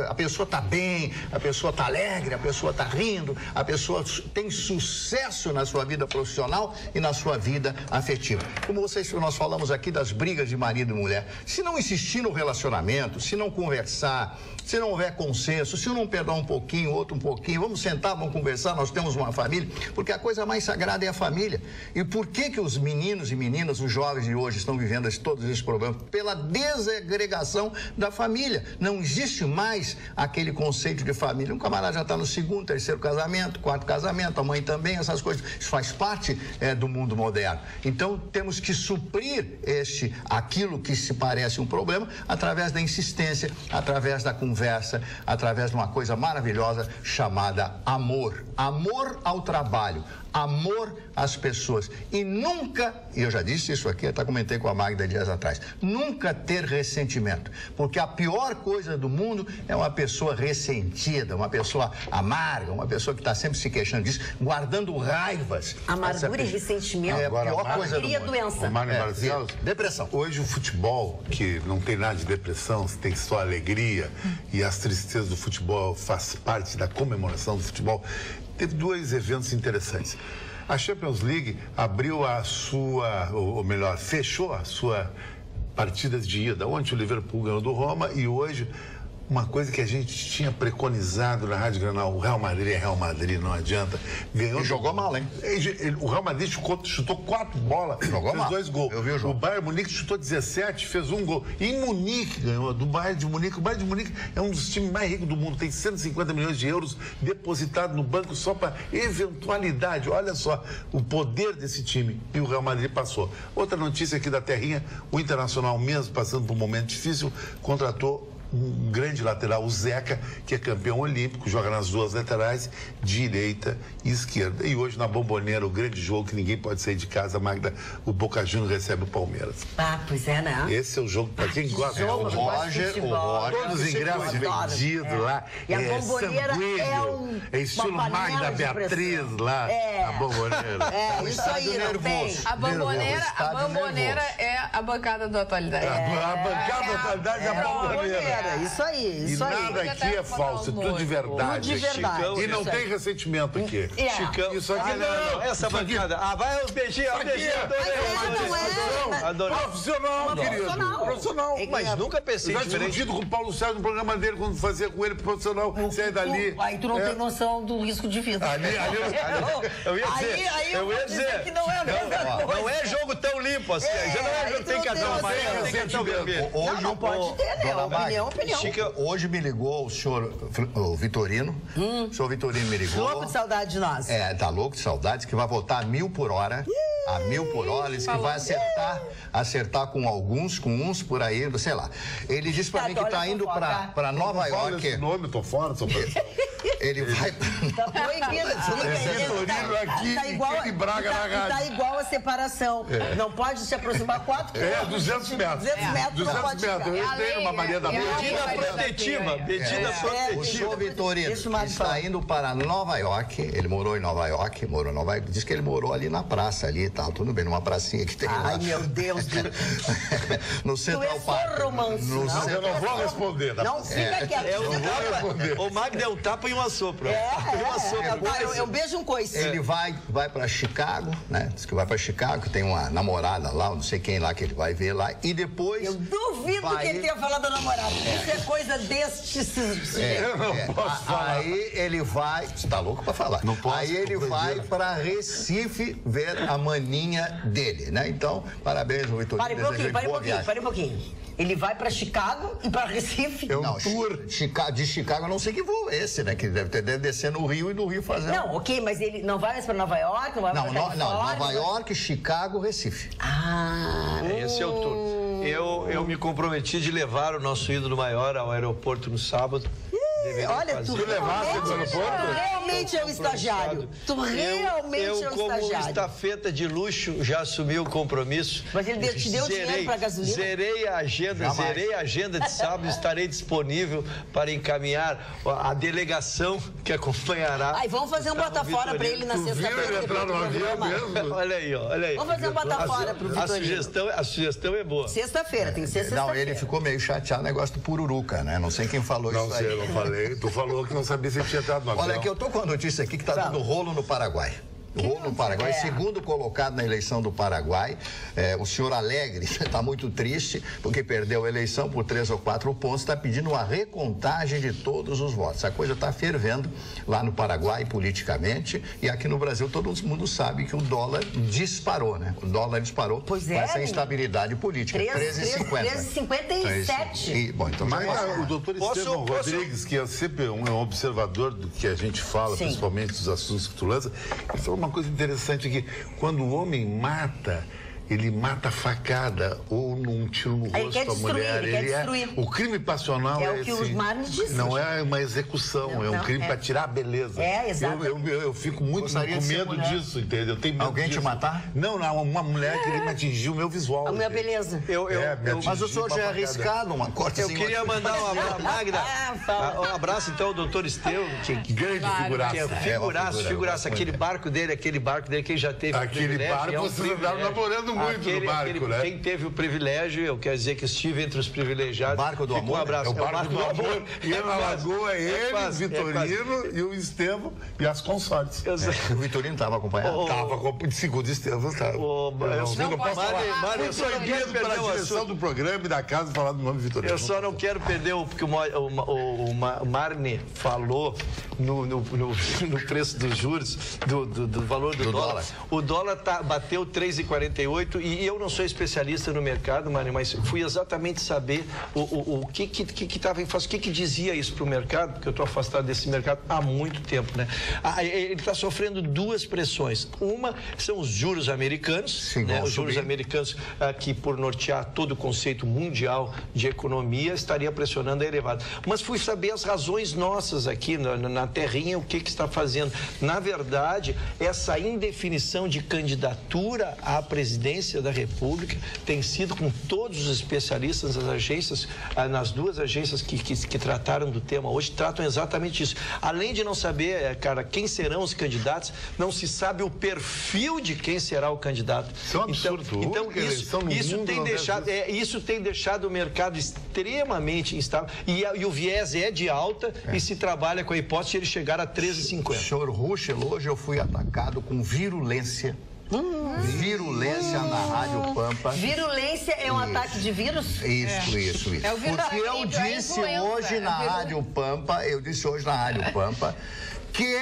S5: a pessoa está bem, a pessoa está alegre, a pessoa está rindo, a pessoa tem sucesso na sua vida profissional e na sua vida afetiva. Como nós falamos aqui das brigas de marido e mulher, se não insistir no relacionamento, se não conversar, se não houver consenso, se um não perdoar um pouquinho, outro um pouquinho, vamos sentar, vamos conversar, nós temos uma família, porque a coisa mais sagrada é a família. E por que os meninos e meninas, os jovens de hoje estão vivendo todos esses problemas? Pela desagregação da família. Não existe mais aquele conceito de família. Um camarada já está no 2º, 3º casamento, 4º casamento, a mãe também, essas coisas. Isso faz parte do mundo moderno. Então, temos que suprir aquilo que se parece um problema através da insistência, através da conversa, através de uma coisa maravilhosa chamada amor. Amor ao trabalho, amor às pessoas. E nunca, e eu já disse isso aqui, até comentei com a Magda dias atrás, nunca ter ressentimento. Porque a pior coisa do mundo é uma pessoa ressentida, uma pessoa amarga, uma pessoa que está sempre se queixando disso, guardando raivas.
S1: Amargura e ressentimento.
S5: É a pior coisa do mundo.
S1: Doença.
S4: Depressão. Hoje o futebol, que não tem nada de depressão, tem só alegria, e as tristezas do futebol faz parte da comemoração do futebol, teve 2 eventos interessantes. A Champions League abriu a sua, ou melhor, fechou a sua partidas de ida. Ontem o Liverpool ganhou do Roma e hoje uma coisa que a gente tinha preconizado na Rádio Granal, o Real Madrid é Real Madrid, não adianta. Ganhou.
S5: E jogou mal, hein?
S4: O Real Madrid chutou 4 bolas,
S5: jogou
S4: fez
S5: mal.
S4: 2 gols.
S5: Eu vi o jogo.
S4: O Bayern Munique chutou 17, fez 1 gol. E em Munique ganhou, do Bayern de Munique. O Bayern de Munique é um dos times mais ricos do mundo, tem 150 milhões de euros depositados no banco só para eventualidade. Olha só o poder desse time. E o Real Madrid passou. Outra notícia aqui da terrinha, o Internacional mesmo passando por um momento difícil, contratou um grande lateral, o Zeca, que é campeão olímpico, joga nas 2 laterais, direita e esquerda. E hoje na Bombonera, o grande jogo que ninguém pode sair de casa, Magda, o Boca Juniors recebe o Palmeiras.
S1: Ah, pois é, né?
S4: Esse é o jogo para quem gosta.
S5: O Roger,
S4: todos os ingressos vendidos lá.
S1: E a Bombonera
S4: é estilo Magda Beatriz lá, a Bombonera.
S1: Isso aí, não tem.
S2: A Bombonera é a bancada da atualidade.
S4: A bancada da atualidade é a Bombonera.
S1: Isso aí, isso aí.
S4: E nada aqui é falso, tudo de verdade.
S1: Tudo de verdade.
S3: Chicão,
S4: E não tem ressentimento aqui.
S3: Chicão.
S4: Isso aqui não.
S3: Essa bancada. Vai os beijinhos, adorei.
S4: Profissional, querido. Profissional.
S3: Mas nunca pensei
S4: Eu já
S3: diferente.
S4: discutido com o Paulo Sérgio no programa dele, quando fazia com ele profissional, sair dali.
S1: Aí tu não tem noção do risco de vida.
S3: Eu ia dizer.
S1: Eu ia dizer que não é a mesma coisa.
S3: Não é jogo tão limpo assim. Já não é jogo tem cartão amarelo, tem cartão vermelho.
S5: Hoje
S1: não pode ter, né? Opinião.
S5: Chica, hoje me ligou o senhor o Vitorino. O senhor Vitorino me ligou.
S1: Louco de saudade de nós.
S5: Tá louco de saudades, que vai voltar a 1000 por hora. A 1000 por hora, ele disse que vai acertar com alguns, com uns por aí, sei lá. Ele disse pra mim que tá indo pra Nova York.
S4: Esse nome, tô fora, sou
S5: Ele vai...
S1: Tá proibido.
S4: Vitorino aqui e Braga na rádio.
S1: Tá igual a separação. Não pode se aproximar 4 quilômetros.
S4: 200 metros.
S1: 200 metros não
S4: 200
S1: pode
S4: metros.
S1: ficar.
S4: Eu tenho uma Maria da Boa.
S3: Medida protetiva. Medida
S5: O
S3: protetiva.
S5: senhor Vitorino está indo para Nova York. Ele morou em Nova York, diz que ele morou ali na praça ali e tal, tudo bem, numa pracinha que tem lá.
S1: Ai, meu Deus.
S5: No Central Park.
S4: Eu não vou responder.
S1: Não fica quieto.
S3: O Magda é um tapa e um assopro.
S1: Eu beijo um coice.
S5: Ele vai para Chicago, né? Diz que vai para Chicago, que tem uma namorada lá, não sei quem lá que ele vai ver lá. E depois...
S1: Eu duvido que ele tenha falado da namorada. Isso é coisa deste sujeito.
S4: Eu não posso falar.
S5: Aí ele vai... Você tá louco para falar.
S4: Não posso.
S5: Aí ele vai para Recife ver a maninha dele, né? Então, parabéns, Vitorino.
S1: Pare um pouquinho. Ele vai pra Chicago e pra Recife?
S5: Não, de Chicago eu não sei que voo é esse, né? Que deve descer no Rio e no Rio fazer...
S1: Não, ok, mas ele não vai mais pra Nova York? Não vai pra Califórnia?
S5: Não, Nova York, Chicago, Recife.
S3: Esse é o tour. Eu me comprometi de levar o nosso ídolo maior ao aeroporto no sábado.
S1: Olha, tu realmente é um estagiário. Tu realmente é um estagiário.
S3: Eu, como estafeta de luxo, já assumi o compromisso.
S1: Mas ele te deu dinheiro pra gasolina?
S3: Zerei a agenda de sábado. Estarei disponível para encaminhar a delegação que acompanhará.
S1: Vamos fazer um bota fora pra ele na sexta-feira.
S3: Olha aí, olha aí.
S1: Vamos fazer um bota fora pro Vitorino.
S3: A sugestão é boa.
S1: Sexta-feira, tem que ser sexta-feira.
S5: Não, ele ficou meio chateado no negócio do pururuca, né? Não sei quem falou isso aí.
S4: Não sei, eu não falei. Tu falou que não sabia se ele tinha entrado no avião.
S5: Olha, que eu tô com a notícia aqui que tá dando rolo no Paraguai. Rolo no Paraguai, segundo colocado na eleição do Paraguai, o senhor Alegre está muito triste porque perdeu a eleição por 3 ou 4 pontos, está pedindo uma recontagem de todos os votos. A coisa está fervendo lá no Paraguai politicamente e aqui no Brasil todo mundo sabe que o dólar disparou, né? O dólar disparou com essa instabilidade política.
S1: 13,57.
S5: Bom, então
S4: mas o doutor Estevão Rodrigues, que é sempre um observador do que a gente fala, principalmente dos assuntos que tu lança, ele falou uma coisa interessante aqui. Quando o homem mata, ele mata a facada ou num tiro no rosto da mulher.
S1: Ele quer destruir.
S4: O crime passional
S1: é o que os Marnes dizem.
S4: Não é uma execução, é um crime para tirar a beleza.
S1: Exato.
S4: Eu fico muito com medo disso, entendeu? Eu tenho medo
S5: Alguém
S4: disso.
S5: te matar?
S4: Não, uma mulher queria me atingir o meu visual.
S1: A minha beleza.
S5: Mas o senhor já é arriscado, uma corte.
S3: Eu queria mandar um abraço, Magda. Um abraço, então, ao doutor Esteu.
S4: Grande figuraça.
S3: Figuraça. Aquele barco dele, quem já teve
S4: aquele barco, você está namorando muito no barco, né?
S3: Quem teve o privilégio, eu quero dizer que estive entre os privilegiados.
S5: Barco do amor.
S3: Um abraço.
S4: É o barco do amor. E na Lagoa ele, o Vitorino e o Estevão e as consortes.
S5: O Vitorino estava acompanhado?
S4: Estava, segundo o Estevão, estava.
S3: Mário, eu só não quero perder
S4: pela direção do programa e da casa falar do nome Vitorino.
S3: Eu só não quero perder porque o Marne falou no preço dos juros, do valor do dólar. O dólar bateu 3,48 e eu não sou especialista no mercado, Marne, mas fui exatamente saber o que estava em face, o que dizia isso para o mercado, porque eu estou afastado desse mercado há muito tempo, né? Ele está sofrendo duas pressões. Uma são os juros americanos, né? Os juros americanos que, por nortear todo o conceito mundial de economia, estaria pressionando a elevada. Mas fui saber as razões nossas aqui na terrinha, o que está fazendo. Na verdade, essa indefinição de candidatura à presidência da República tem sido, com todos os especialistas das agências, nas duas agências que trataram do tema hoje, tratam exatamente isso. Além de não saber, quem serão os candidatos, não se sabe o perfil de quem será o candidato.
S4: Isso é um absurdo.
S3: Então isso tem deixado o mercado extremamente instável e o viés é de alta e se trabalha com a hipótese de ele chegar a 13,50.
S5: Senhor Ruschel, hoje eu fui atacado com virulência. Virulência na Rádio Pampa.
S1: Virulência é um ataque de vírus?
S5: Isso.
S2: É o vírus.
S5: Porque eu disse hoje na Rádio Pampa, que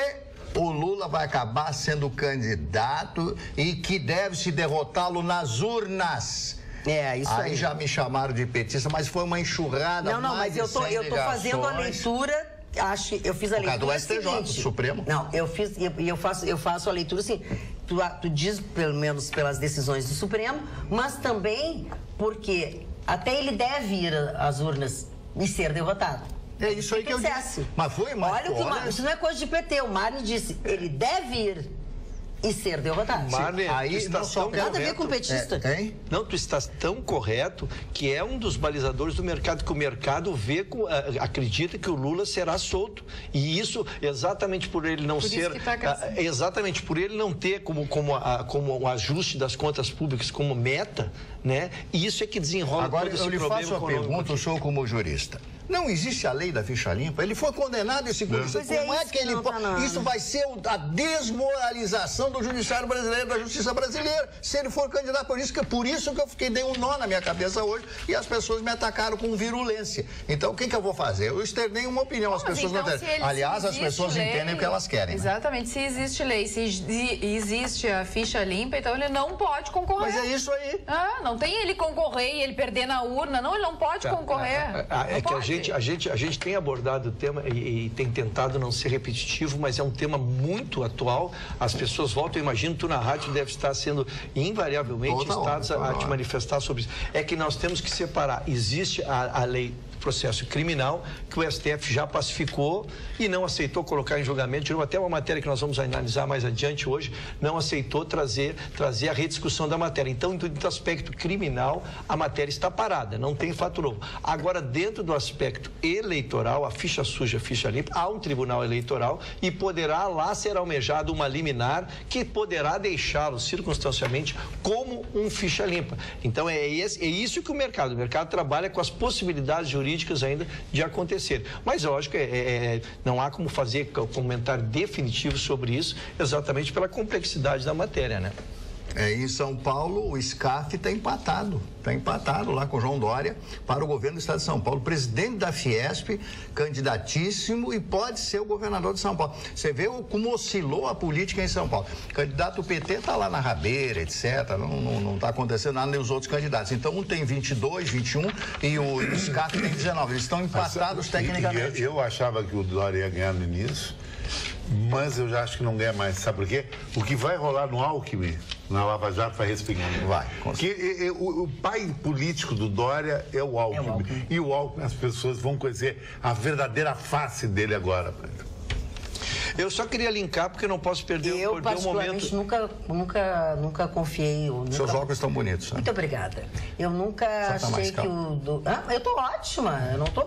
S5: o Lula vai acabar sendo candidato e que deve se derrotá-lo nas urnas.
S1: Isso aí.
S5: Aí já me chamaram de petista, mas foi uma enxurrada.
S1: Não, mas eu tô fazendo a leitura. Eu fiz a leitura.
S5: Do STJ, do Supremo.
S1: Não, eu faço a leitura assim. Tu diz, pelo menos pelas decisões do Supremo, mas também porque até ele deve ir às urnas e ser derrotado.
S5: É isso aí que eu disse. Mas foi mais.
S1: Olha isso não é coisa de PT. O Marne disse, ele deve ir e ser derrotado.
S3: Marne,
S5: aí
S1: nada a ver com petista.
S3: Não, tu estás tão correto que é um dos balizadores do mercado, que o mercado acredita que o Lula será solto. E isso, exatamente por ele não exatamente por ele não ter como o ajuste das contas públicas como meta, né? E isso é que desenrola todo esse problema.
S5: Agora eu lhe faço a pergunta, o senhor como jurista. Não existe a lei da ficha limpa. Ele foi condenado esse polícia. Como é que ele isso vai ser a desmoralização do judiciário brasileiro, da justiça brasileira, se ele for candidato. Por isso que eu dei um nó na minha cabeça hoje e as pessoas me atacaram com virulência. Então, o que eu vou fazer? Eu externei uma opinião, as pessoas não entendem. Aliás, as pessoas entendem o que elas querem.
S2: Exatamente. Se existe lei, se existe a ficha limpa, então ele não pode concorrer.
S5: Mas é isso aí.
S2: Não tem ele concorrer e ele perder na urna. Não, ele não pode concorrer.
S3: A gente tem abordado o tema e tem tentado não ser repetitivo, mas é um tema muito atual. As pessoas voltam, eu imagino, tu na rádio deve estar sendo invariavelmente a te manifestar sobre isso. É que nós temos que separar. Existe a lei processo criminal que o STF já pacificou e não aceitou colocar em julgamento. Tirou até uma matéria que nós vamos analisar mais adiante hoje, não aceitou trazer a rediscussão da matéria. Então, do aspecto criminal, a matéria está parada, não tem fato novo. Agora, dentro do aspecto eleitoral, a ficha suja, a ficha limpa, há um tribunal eleitoral e poderá lá ser almejado uma liminar que poderá deixá-lo circunstancialmente como um ficha limpa. Então, é isso que o mercado trabalha com as possibilidades jurídicas ainda de acontecer. Mas, lógico, não há como fazer comentário definitivo sobre isso, exatamente pela complexidade da matéria, né?
S5: Em São Paulo, o SCAF está empatado lá com o João Dória para o governo do estado de São Paulo. Presidente da Fiesp, candidatíssimo e pode ser o governador de São Paulo. Você vê como oscilou a política em São Paulo. O candidato do PT está lá na rabeira, etc. Não está acontecendo nada nem os outros candidatos. Então, um tem 22, 21 e o SCAF tem 19. Eles estão empatados tecnicamente.
S4: Eu achava que o Dória ia ganhar no início. Mas eu já acho que não ganha mais. Sabe por quê? O que vai rolar no Alckmin, na Lava Jato, vai respingando.
S5: Vai.
S4: Porque o pai político do Dória é o Alckmin. E o Alckmin, as pessoas vão conhecer a verdadeira face dele agora.
S3: Eu só queria linkar, porque eu não posso perder um momento.
S1: Eu, particularmente, nunca confiei.
S5: Seus óculos estão bonitos. Né?
S1: Muito obrigada. Eu nunca achei que o... eu tô ótima.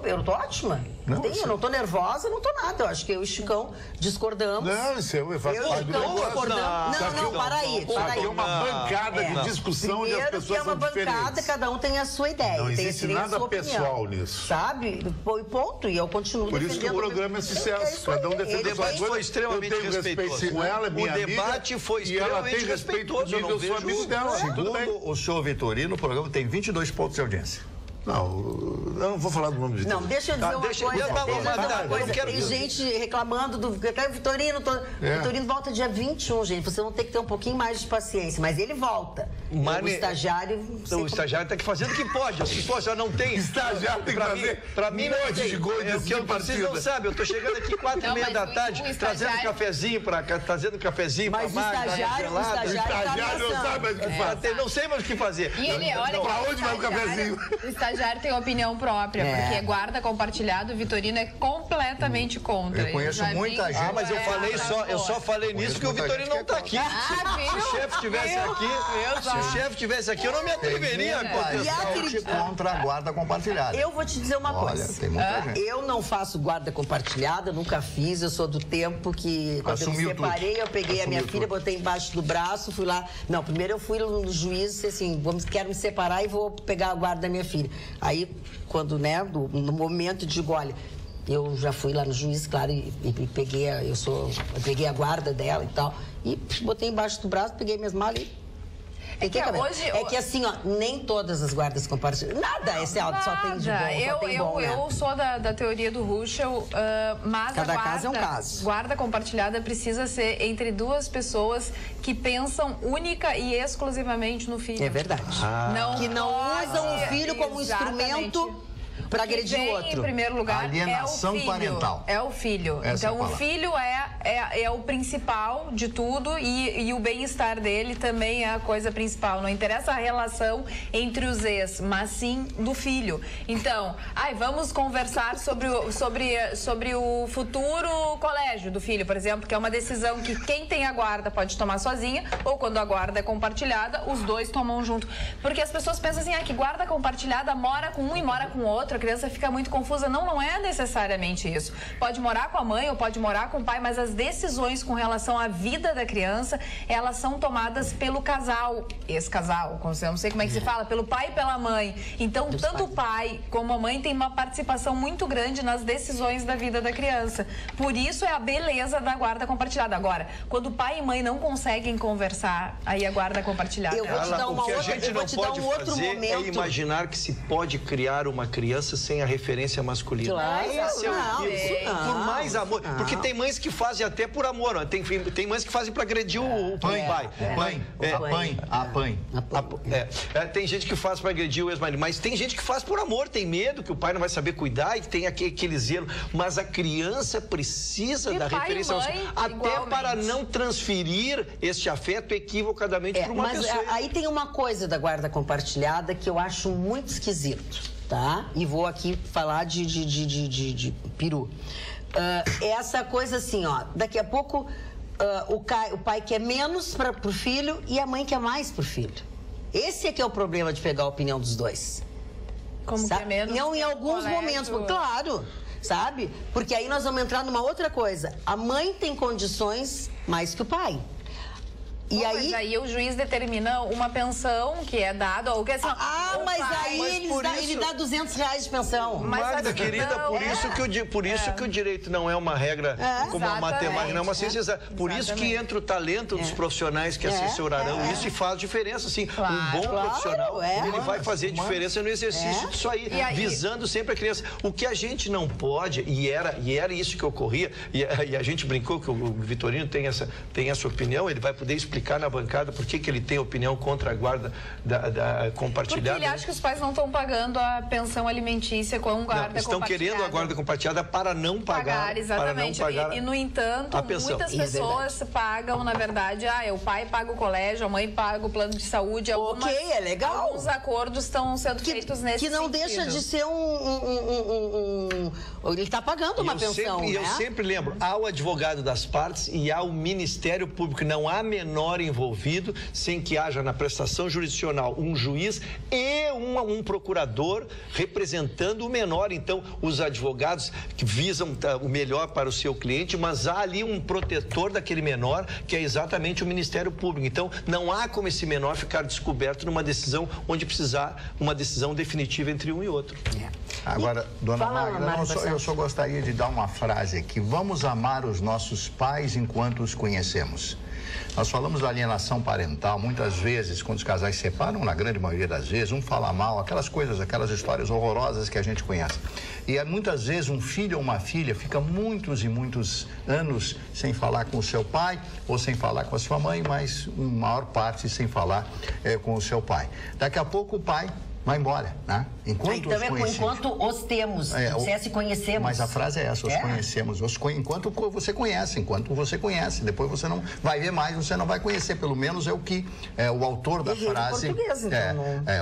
S1: Eu tô ótima. Eu não tô nervosa, não tô nada. Eu acho que eu e o Chicão discordamos.
S4: Não, isso eu faço parte do negócio.
S1: Não, para aí.
S4: Aqui é uma bancada de discussão onde as pessoas são diferentes. Primeiro que é uma bancada,
S1: cada um tem a sua ideia.
S4: Não existe nada pessoal nisso.
S1: Sabe? E ponto. E eu continuo
S4: defendendo. Por isso que o programa é sucesso. Cada um defende a sua coisa.
S3: Foi extremamente respeitoso.
S4: Com ela, minha
S3: amiga, debate foi extremamente respeitoso.
S4: Eu não vejo amigo dela.
S5: Segundo o senhor Vitorino, o programa tem 22 pontos de audiência.
S4: Não, eu não vou falar do nome de
S1: Não, deixa eu dizer uma coisa. Tem gente reclamando do Vitorino. Vitorino volta dia 21, gente. Vocês vão ter que ter um pouquinho mais de paciência. Mas ele volta. O estagiário...
S3: O estagiário está fazendo o que pode. Se já não tem...
S4: Estagiário tem que fazer
S3: pra mim,
S4: um monte de gol de
S3: vocês não sabem. Eu estou chegando aqui 4h30 da tarde, trazendo cafezinho para
S1: Mas o estagiário
S4: não sabe mais o que fazer.
S3: Não sei mais o que fazer.
S2: E ele, olha...
S4: Para onde vai o cafezinho?
S2: O estagiário tem opinião própria, porque guarda compartilhado, o Vitorino é completamente contra.
S5: Eu conheço muita gente.
S3: Mas eu só falei nisso que o Vitorino não está aqui. Se o chefe estivesse aqui, eu não me atreveria a contestar.
S5: Contra a guarda compartilhada.
S1: Eu vou te dizer uma coisa.
S5: Tem muita gente.
S1: Eu não faço guarda compartilhada, nunca fiz. Eu sou do tempo que, quando eu me separei, eu peguei a minha filha, botei embaixo do braço, fui lá. Não, primeiro eu fui no juiz e disse assim, quero me separar e vou pegar a guarda da minha filha. Aí, quando, no momento, digo, olha, eu já fui lá no juiz, claro, e peguei, eu peguei a guarda dela e tal, e botei embaixo do braço, peguei minhas malas e... É que assim, ó, nem todas as guardas compartilham. Nada, esse áudio só tem de bom,
S2: Eu sou da teoria do Ruschel, mas
S1: cada caso é um caso.
S2: Guarda compartilhada precisa ser entre duas pessoas que pensam única e exclusivamente no filho.
S1: É verdade. Que não usam o filho como instrumento para agredir o outro.
S2: Em primeiro lugar,
S5: alienação
S2: é o filho.
S5: Parental.
S2: É o filho. Então, o filho é o principal de tudo e o bem-estar dele também é a coisa principal. Não interessa a relação entre os ex, mas sim do filho. Então, vamos conversar sobre o futuro colégio do filho, por exemplo, que é uma decisão que quem tem a guarda pode tomar sozinha ou quando a guarda é compartilhada, os dois tomam junto. Porque as pessoas pensam assim, que guarda compartilhada mora com um e mora com o outro, a criança fica muito confusa. Não é necessariamente isso. Pode morar com a mãe ou pode morar com o pai, mas as decisões com relação à vida da criança, elas são tomadas pelo casal, ex-casal, não sei como é que se fala, pelo pai e pela mãe. Então, tanto o pai como a mãe tem uma participação muito grande nas decisões da vida da criança. Por isso é a beleza da guarda compartilhada. Agora, quando pai e mãe não conseguem conversar, aí a guarda compartilhada.
S1: Eu vou te dar uma outra, eu vou te dar um outro momento.
S3: É imaginar que se pode criar uma criança sem a referência masculina.
S1: Claro,
S3: isso não. Por mais amor. Não. Porque tem mães que fazem até por amor. Tem mães que fazem para agredir o pai. Tem gente que faz para agredir o ex-marido, mas tem gente que faz por amor, tem medo que o pai não vai saber cuidar e tem aquele zelo. Mas a criança precisa da referência masculina, até para não transferir este afeto equivocadamente para uma pessoa.
S1: Mas aí tem uma coisa da guarda compartilhada que eu acho muito esquisito. Tá? E vou aqui falar de peru. Essa coisa assim, ó, daqui a pouco o pai quer menos pro filho e a mãe quer mais pro filho. Esse é que é o problema de pegar a opinião dos dois.
S2: Como que é menos?
S1: Em alguns momentos, claro, sabe? Porque aí nós vamos entrar numa outra coisa. A mãe tem condições mais que o pai.
S2: Mas aí o juiz determina uma pensão que é dada ou que assim,
S1: ele dá R$200 de pensão.
S3: Magda, querida, por isso que o direito não é uma regra como a matemática, não é uma ciência exata. Por isso que entra o talento dos profissionais que assessorarão isso e faz diferença, assim. Um bom profissional, ele vai fazer diferença no exercício disso aí, visando sempre a criança. O que a gente não pode, e era isso que ocorria, e a gente brincou que o Vitorino tem essa opinião, ele vai poder explicar explicar na bancada por que ele tem opinião contra a guarda compartilhada.
S2: Porque ele acha que os pais não estão pagando a pensão alimentícia com guarda
S3: estão
S2: compartilhada.
S3: querendo a guarda compartilhada para não pagar.
S2: Exatamente.
S3: Para não pagar
S2: e, no entanto, muitas pessoas pagam, na verdade, o pai paga o colégio, a mãe paga o plano de saúde.
S1: Ok, é legal.
S2: Alguns acordos estão sendo feitos nesse sentido.
S1: Que não deixa de ser ele está pagando uma pensão, né?
S3: E eu sempre lembro, há o advogado das partes e há o Ministério Público. Não há menor envolvido sem que haja na prestação jurisdicional um juiz e um procurador representando o menor. Então, os advogados que visam o melhor para o seu cliente, mas há ali um protetor daquele menor, que é exatamente o Ministério Público. Então, não há como esse menor ficar descoberto numa decisão onde precisar uma decisão definitiva entre um e outro.
S5: Agora, dona Magda, eu só gostaria de dar uma frase aqui. Vamos amar os nossos pais enquanto os conhecemos. Nós falamos da alienação parental, muitas vezes, quando os casais se separam, na grande maioria das vezes, um fala mal, aquelas coisas, aquelas histórias horrorosas que a gente conhece. E muitas vezes um filho ou uma filha fica muitos e muitos anos sem falar com o seu pai ou sem falar com a sua mãe, mas em maior parte sem falar com o seu pai. Daqui a pouco o pai vai embora, né?
S1: Enquanto os temos, se conhecemos.
S5: Mas a frase é essa, os conhecemos. Enquanto você conhece, depois você não vai ver mais, você não vai conhecer, pelo menos é o que o autor da frase...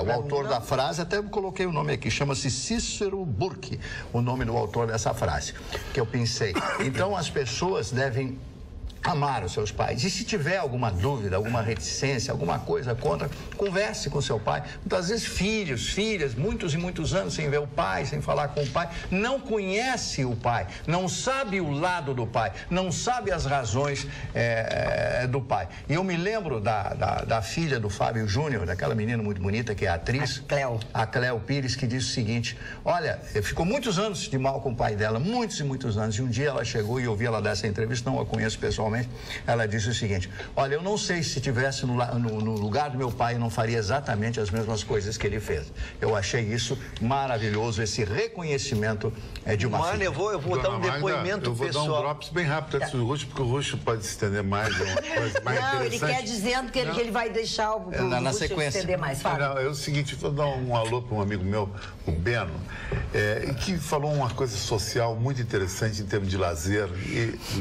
S5: o autor da frase, até coloquei o nome aqui, chama-se Cícero Burke, o nome do autor dessa frase, que eu pensei. Então as pessoas devem amar os seus pais. E se tiver alguma dúvida, alguma reticência, alguma coisa contra, converse com seu pai. Muitas vezes filhos, filhas, muitos e muitos anos sem ver o pai, sem falar com o pai, não conhece o pai, não sabe o lado do pai, não sabe as razões do pai. E eu me lembro da filha do Fábio Júnior, daquela menina muito bonita que é a atriz, a Cléo Pires, que disse o seguinte: olha, ficou muitos anos de mal com o pai dela, muitos e muitos anos, e um dia ela chegou e eu ouvi ela dar essa entrevista, não a conheço pessoalmente. Ela disse o seguinte: olha, eu não sei se estivesse no lugar do meu pai, eu não faria exatamente as mesmas coisas que ele fez. Eu achei isso maravilhoso, esse reconhecimento de uma filha.
S3: Eu vou dar um depoimento pessoal.
S4: Eu vou dar um drops bem rápido antes do Ruxo, porque o Ruxo pode se estender mais, uma coisa mais
S1: interessante. Não, ele quer dizendo que ele vai deixar o Ruxo se estender mais. Fala.
S4: É o seguinte, vou dar um alô para um amigo meu, o Beno, que falou uma coisa social muito interessante em termos de lazer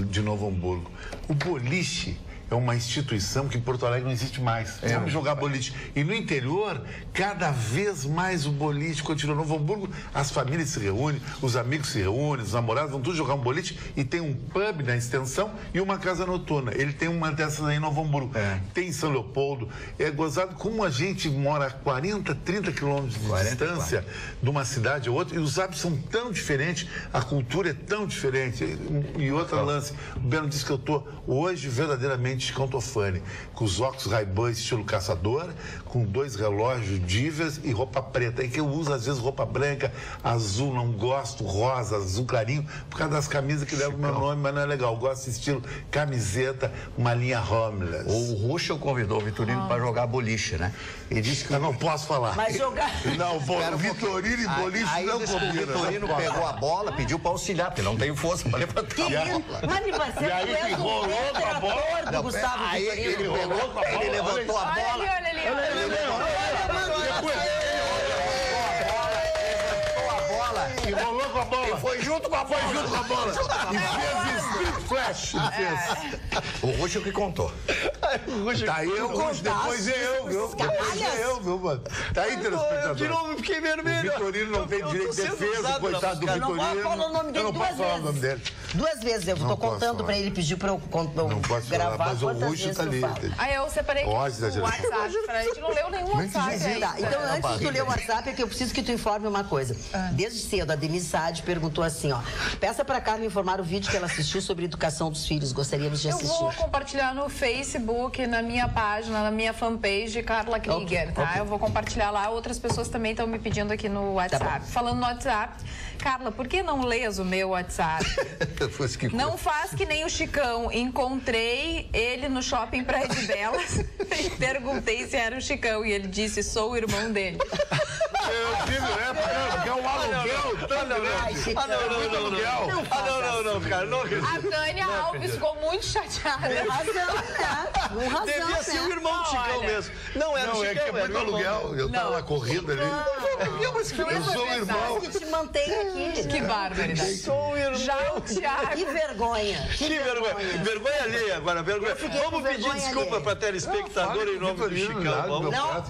S4: de Novo Hamburgo. O boliche é uma instituição que em Porto Alegre não existe mais. Vamos jogar boliche. E no interior, cada vez mais o boliche continua. No Novo Hamburgo, as famílias se reúnem, os amigos se reúnem, os namorados vão todos jogar um boliche e tem um pub na extensão e uma casa noturna. Ele tem uma dessas aí em Novo Hamburgo. Tem em São Leopoldo. É gozado como a gente mora a 40, 30 quilômetros de distância de uma cidade ou outra e os hábitos são tão diferentes, a cultura é tão diferente. E outro lance, o Beno disse que eu estou hoje verdadeiramente escantofane, com os óculos Ray-Ban estilo caçador, com 2 relógios Divas e roupa preta, aí que eu uso às vezes roupa branca, azul, não gosto, rosa, azul clarinho, por causa das camisas que levam o meu nome, mas não é legal, eu gosto desse estilo camiseta, uma linha homeless.
S5: O Ruxo convidou o Vitorino para jogar boliche, né? Ele disse que
S4: eu não posso falar.
S1: Mas jogar...
S4: Não, o Vitorino e boliche
S5: aí
S4: não combinam.
S5: O Vitorino pegou a bola, pediu para auxiliar, porque não tem força para levantar a bola.
S1: Mas, Marcelo,
S4: e aí rolou com a bola.
S1: Gustavo
S5: aí ele levantou a bola.
S2: Olha ali.
S4: E rolou com a bola.
S5: E foi junto com a bola.
S4: E fez Street Flash.
S5: O Ruxo que contou.
S4: Tá eu, depois eu, viu? Depois eu, viu, mano? Tá aí, telespectador.
S3: De novo, fiquei vermelho.
S4: O Vitorino não tem direito de defesa, coitado do Vitorino.
S1: Eu não posso falar o nome dele duas vezes. 2 vezes eu tô contando pra ele, pediu pra eu gravar.
S4: Mas o Ruxo tá ali.
S2: Aí eu separei o WhatsApp pra gente, não leu nenhum WhatsApp ainda.
S1: Então, antes de tu ler o WhatsApp, é que eu preciso que tu informe uma coisa. Desde cedo, a Denise Sade perguntou assim, ó: peça pra Carla informar o vídeo que ela assistiu sobre educação dos filhos. Gostaríamos de assistir.
S2: Eu vou compartilhar no Facebook, na minha página, na minha fanpage, Carla Krieger, tá? Eu vou compartilhar lá. Outras pessoas também estão me pedindo aqui no WhatsApp. Tá. Falando no WhatsApp, Carla, por que não lês o meu WhatsApp? Não faz que nem o Chicão. Encontrei ele no shopping Praia de Belas e perguntei se era o Chicão. E ele disse, sou o irmão dele.
S4: Eu digo, porque é um aluguel tão grande.
S3: Não, cara.
S2: A Tânia Alves ficou muito chateada.
S1: Com razão, né? Com razão,
S3: Devia ser o irmão do Chicão mesmo. Não era o Chicão,
S4: é que é muito aluguel. Eu tava na corrida ali. Eu sou o irmão.
S1: Que te mantém aqui.
S2: Que barbaridade.
S3: Sou o irmão.
S2: Já o Thiago.
S1: Que vergonha.
S3: Que vergonha. Vergonha alheia agora. Vamos pedir desculpa para telespectador em nome do Chicão.
S1: Não,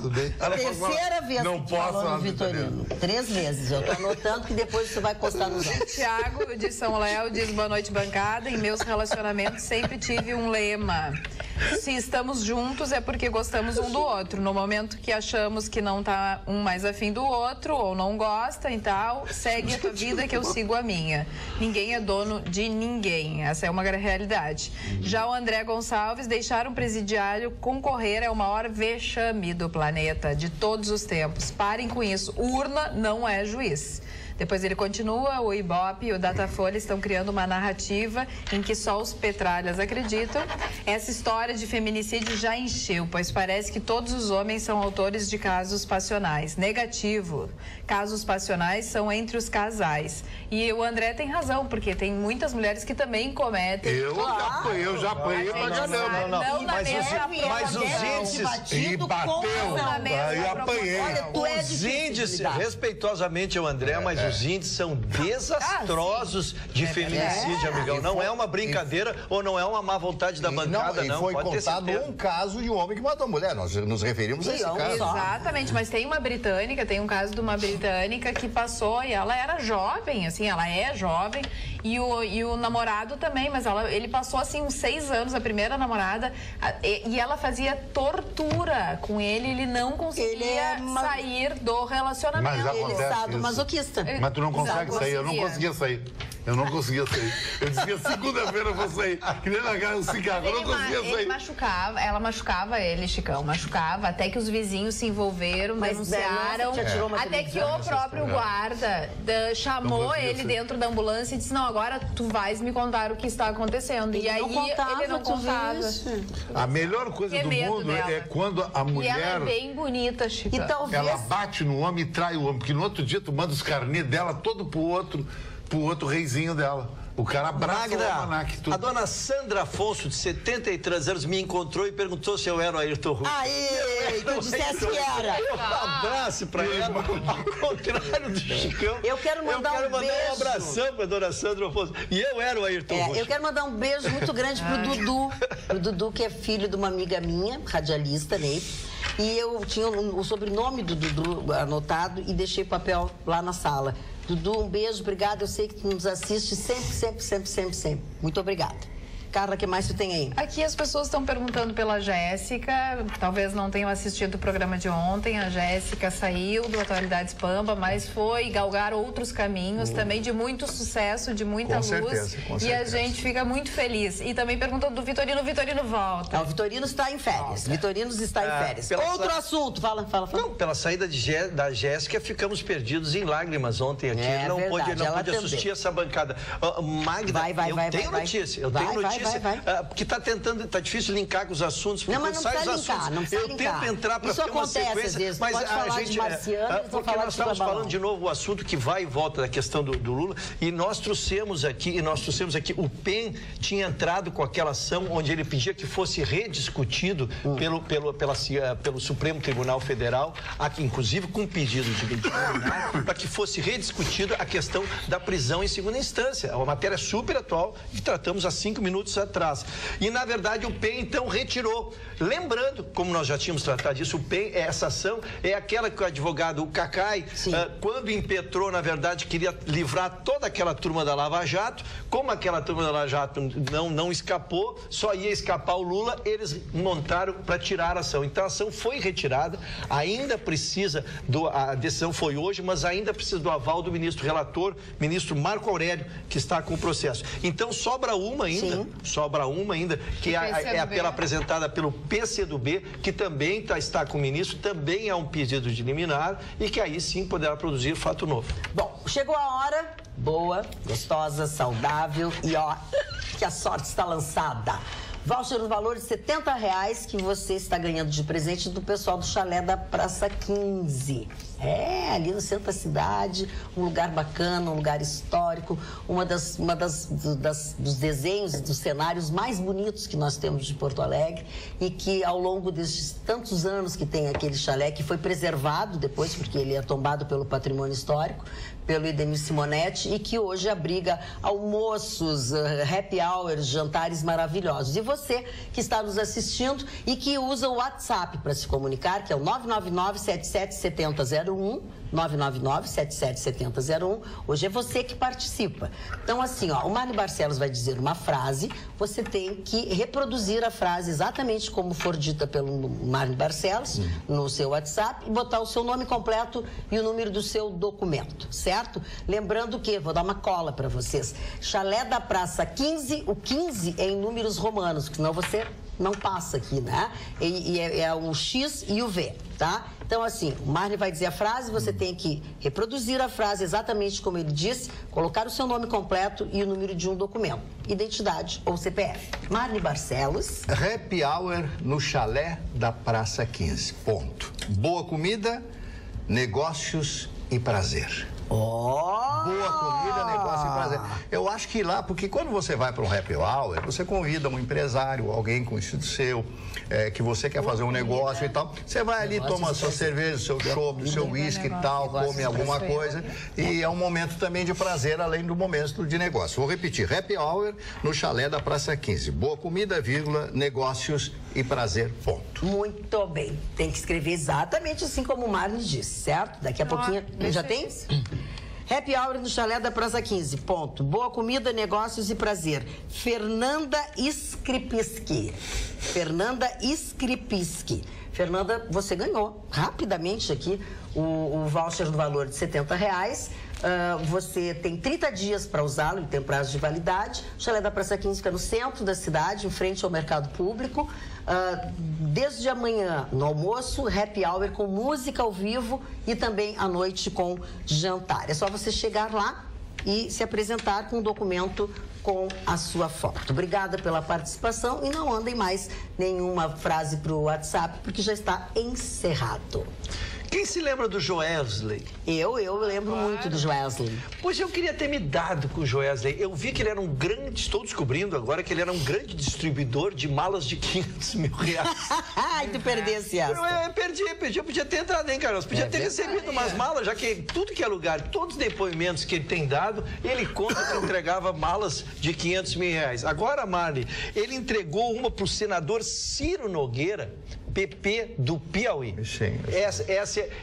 S1: terceira vez
S4: não
S1: que falou no Vitorino. 3 vezes. Eu tô anotando que depois você vai postar nos outros.
S2: Thiago de São Léo diz: boa noite, bancada. Em meus relacionamentos sempre tive um lema: se estamos juntos é porque gostamos um do outro. No momento que achamos que não tá um mais afim do outro ou não gosta e tal, segue a tua vida que eu sigo a minha. Ninguém é dono de ninguém. Essa é uma realidade. Já o André Gonçalves: deixar um presidiário concorrer é o maior vexame do planeta de todos os tempos. Parem com isso. Urna não é juiz. Depois ele continua: o Ibope e o Datafolha estão criando uma narrativa em que só os petralhas acreditam. Essa história de feminicídio já encheu, pois parece que todos os homens são autores de casos passionais. Negativo. Casos passionais são entre os casais. E o André tem razão, porque tem muitas mulheres que também cometem.
S4: Eu já apanhei pra caramba.
S2: Não,
S3: mas os índices...
S4: E bateu. Aí apanhei.
S1: Olha, tu é
S3: Os índices, respeitosamente ao André, mas os índices são desastrosos de feminicídio, amigão. Não é uma brincadeira ou não é uma má vontade da bancada, não.
S5: E foi contado um caso de um homem que matou a mulher. Nós nos referimos a esse caso.
S2: Exatamente, mas tem uma britânica, tem um caso de uma britânica que passou e ela era jovem, assim, ela é jovem, e o namorado também, mas ele passou, assim, uns 6 anos, a primeira namorada, e ela fazia tortura com ele não conseguia sair do relacionamento.
S4: Mas
S1: Ele é sadomasoquista.
S4: Mas tu não consegue sair, eu não conseguia sair. Eu não conseguia sair. Eu dizia, segunda-feira eu vou sair. Que nem na casa do cigarro, eu não conseguia sair.
S2: Ela machucava ele, Chicão, machucava, até que os vizinhos se envolveram, denunciaram, até que o próprio guarda chamou ele dentro da ambulância e disse: não, agora tu vais me contar o que está acontecendo. E aí ele não contava.
S4: A melhor coisa do mundo é quando a mulher...
S2: E ela é bem bonita, Chicão.
S1: E talvez...
S4: Ela bate no homem e trai o homem, porque no outro dia tu manda os carnês dela todo pro outro reizinho dela. O cara abraça o almanaque.
S3: A dona Sandra Afonso, de 73 anos, me encontrou e perguntou se eu era o Ayrton Russo.
S1: Aí, tu dissesse que era.
S3: Um abraço pra ela, ao contrário do Chicão.
S1: Eu quero mandar um beijo.
S3: Um abração pra dona Sandra Afonso. E eu era o Ayrton Russo.
S1: Eu quero mandar um beijo muito grande pro Dudu. O Dudu, que é filho de uma amiga minha, radialista, né? E eu tinha o sobrenome do Dudu anotado e deixei o papel lá na sala. Dudu, um beijo, obrigada. Eu sei que tu nos assiste sempre. Muito obrigada. Carla, o que mais tu tem aí?
S2: Aqui as pessoas estão perguntando pela Jéssica, talvez não tenham assistido o programa de ontem. A Jéssica saiu do Atualidades Pampa, mas foi galgar outros caminhos também de muito sucesso, de muita luz.
S5: Com certeza.
S2: E a gente fica muito feliz. E também perguntando do Vitorino, o Vitorino volta.
S1: O Vitorino está em férias. Vitorino está em férias. Outro assunto, fala.
S3: Não, pela saída da Jéssica, ficamos perdidos em lágrimas ontem aqui. Não pôde assistir essa bancada. Magda, eu tenho notícia. Porque tá difícil linkar com os assuntos.
S1: Não, mas não precisa linkar, não precisa linkar.
S3: Eu tento entrar para ter uma sequência.
S1: Mas a gente,
S3: porque nós estamos falando de novo o assunto que vai e volta da questão do Lula, e nós trouxemos aqui, o PEN tinha entrado com aquela ação onde ele pedia que fosse rediscutido pelo Supremo Tribunal Federal, aqui, inclusive com pedido de para que fosse rediscutida a questão da prisão em segunda instância. É uma matéria super atual que tratamos há 5 minutos atrás. E, na verdade, o PEN, então, retirou. Lembrando, como nós já tínhamos tratado disso, o PEN, essa ação, é aquela que o advogado Cacai, quando impetrou, na verdade, queria livrar toda aquela turma da Lava Jato. Como aquela turma da Lava Jato não escapou, só ia escapar o Lula, eles montaram para tirar a ação. Então, a ação foi retirada, ainda precisa a decisão foi hoje, mas ainda precisa do aval do ministro relator, ministro Marco Aurélio, que está com o processo. Então, sobra uma ainda, que é aquela apresentada pelo PCdoB, que também está com o ministro, também é um pedido de liminar e que aí sim poderá produzir fato novo.
S1: Bom, chegou a hora boa, gostosa, saudável e ó, que a sorte está lançada. Voucher no valor de R$70 que você está ganhando de presente do pessoal do chalé da Praça 15. Ali no centro da cidade, um lugar bacana, um lugar histórico, dos desenhos e dos cenários mais bonitos que nós temos de Porto Alegre e que ao longo destes tantos anos que tem aquele chalé, que foi preservado depois, porque ele é tombado pelo patrimônio histórico, pelo Idemir Simonetti, e que hoje abriga almoços, happy hours, jantares maravilhosos. E você que está nos assistindo e que usa o WhatsApp para se comunicar, que é o 999-777001, 999-777001. Hoje é você que participa. Então, assim, ó, o Marli Barcelos vai dizer uma frase, você tem que reproduzir a frase exatamente como for dita pelo Marli Barcelos no seu WhatsApp e botar o seu nome completo e o número do seu documento, certo? Lembrando que, vou dar uma cola para vocês, chalé da Praça 15, o 15 é em números romanos, senão você não passa aqui, né? E é o X e o V, tá? Então, assim, o Marli vai dizer a frase, você tem que reproduzir a frase exatamente como ele disse, colocar o seu nome completo e o número de um documento, identidade ou CPF. Marli Barcelos.
S5: Happy hour no chalé da Praça 15. Ponto. Boa comida, negócios e prazer. Boa comida, negócio e prazer. Eu acho que lá, porque quando você vai para um happy hour, você convida um empresário, alguém conhecido seu, que você quer fazer um negócio e tal. Você vai ali, toma a sua cerveja, seu chopp, seu uísque e tal, come alguma coisa. E é um momento também de prazer, além do momento de negócio. Vou repetir, happy hour no chalé da Praça 15. Boa comida, vírgula, negócios e prazer, ponto.
S1: Muito bem. Tem que escrever exatamente assim como o Marli disse, certo? Daqui a pouquinho... Já tem? Happy hour no chalé da Praça 15, ponto. Boa comida, negócios e prazer. Fernanda Skripski. Fernanda Skripski. Fernanda, você ganhou rapidamente aqui o voucher no valor de R$70. Você tem 30 dias para usá-lo, ele tem prazo de validade. O chalé da Praça 15 fica no centro da cidade, em frente ao mercado público. Desde amanhã, no almoço, happy hour com música ao vivo e também à noite com jantar. É só você chegar lá e se apresentar com um documento com a sua foto. Obrigada pela participação e não andem mais nenhuma frase para o WhatsApp, porque já está encerrado.
S3: Quem se lembra do Joesley?
S1: Eu lembro muito do Joesley.
S3: Pois eu queria ter me dado com o Joesley. Eu vi que ele era um grande, estou descobrindo agora que ele era um grande distribuidor de malas de R$500 mil.
S1: Ai, tu perdesse essa.
S3: Perdi. Eu podia ter entrado, hein, Carlos? Podia ter recebido umas malas, já que tudo que é lugar, todos os depoimentos que ele tem dado, ele conta que entregava malas de R$500 mil. Agora, Marli, ele entregou uma para o senador Ciro Nogueira, PP do Piauí.
S5: Sim.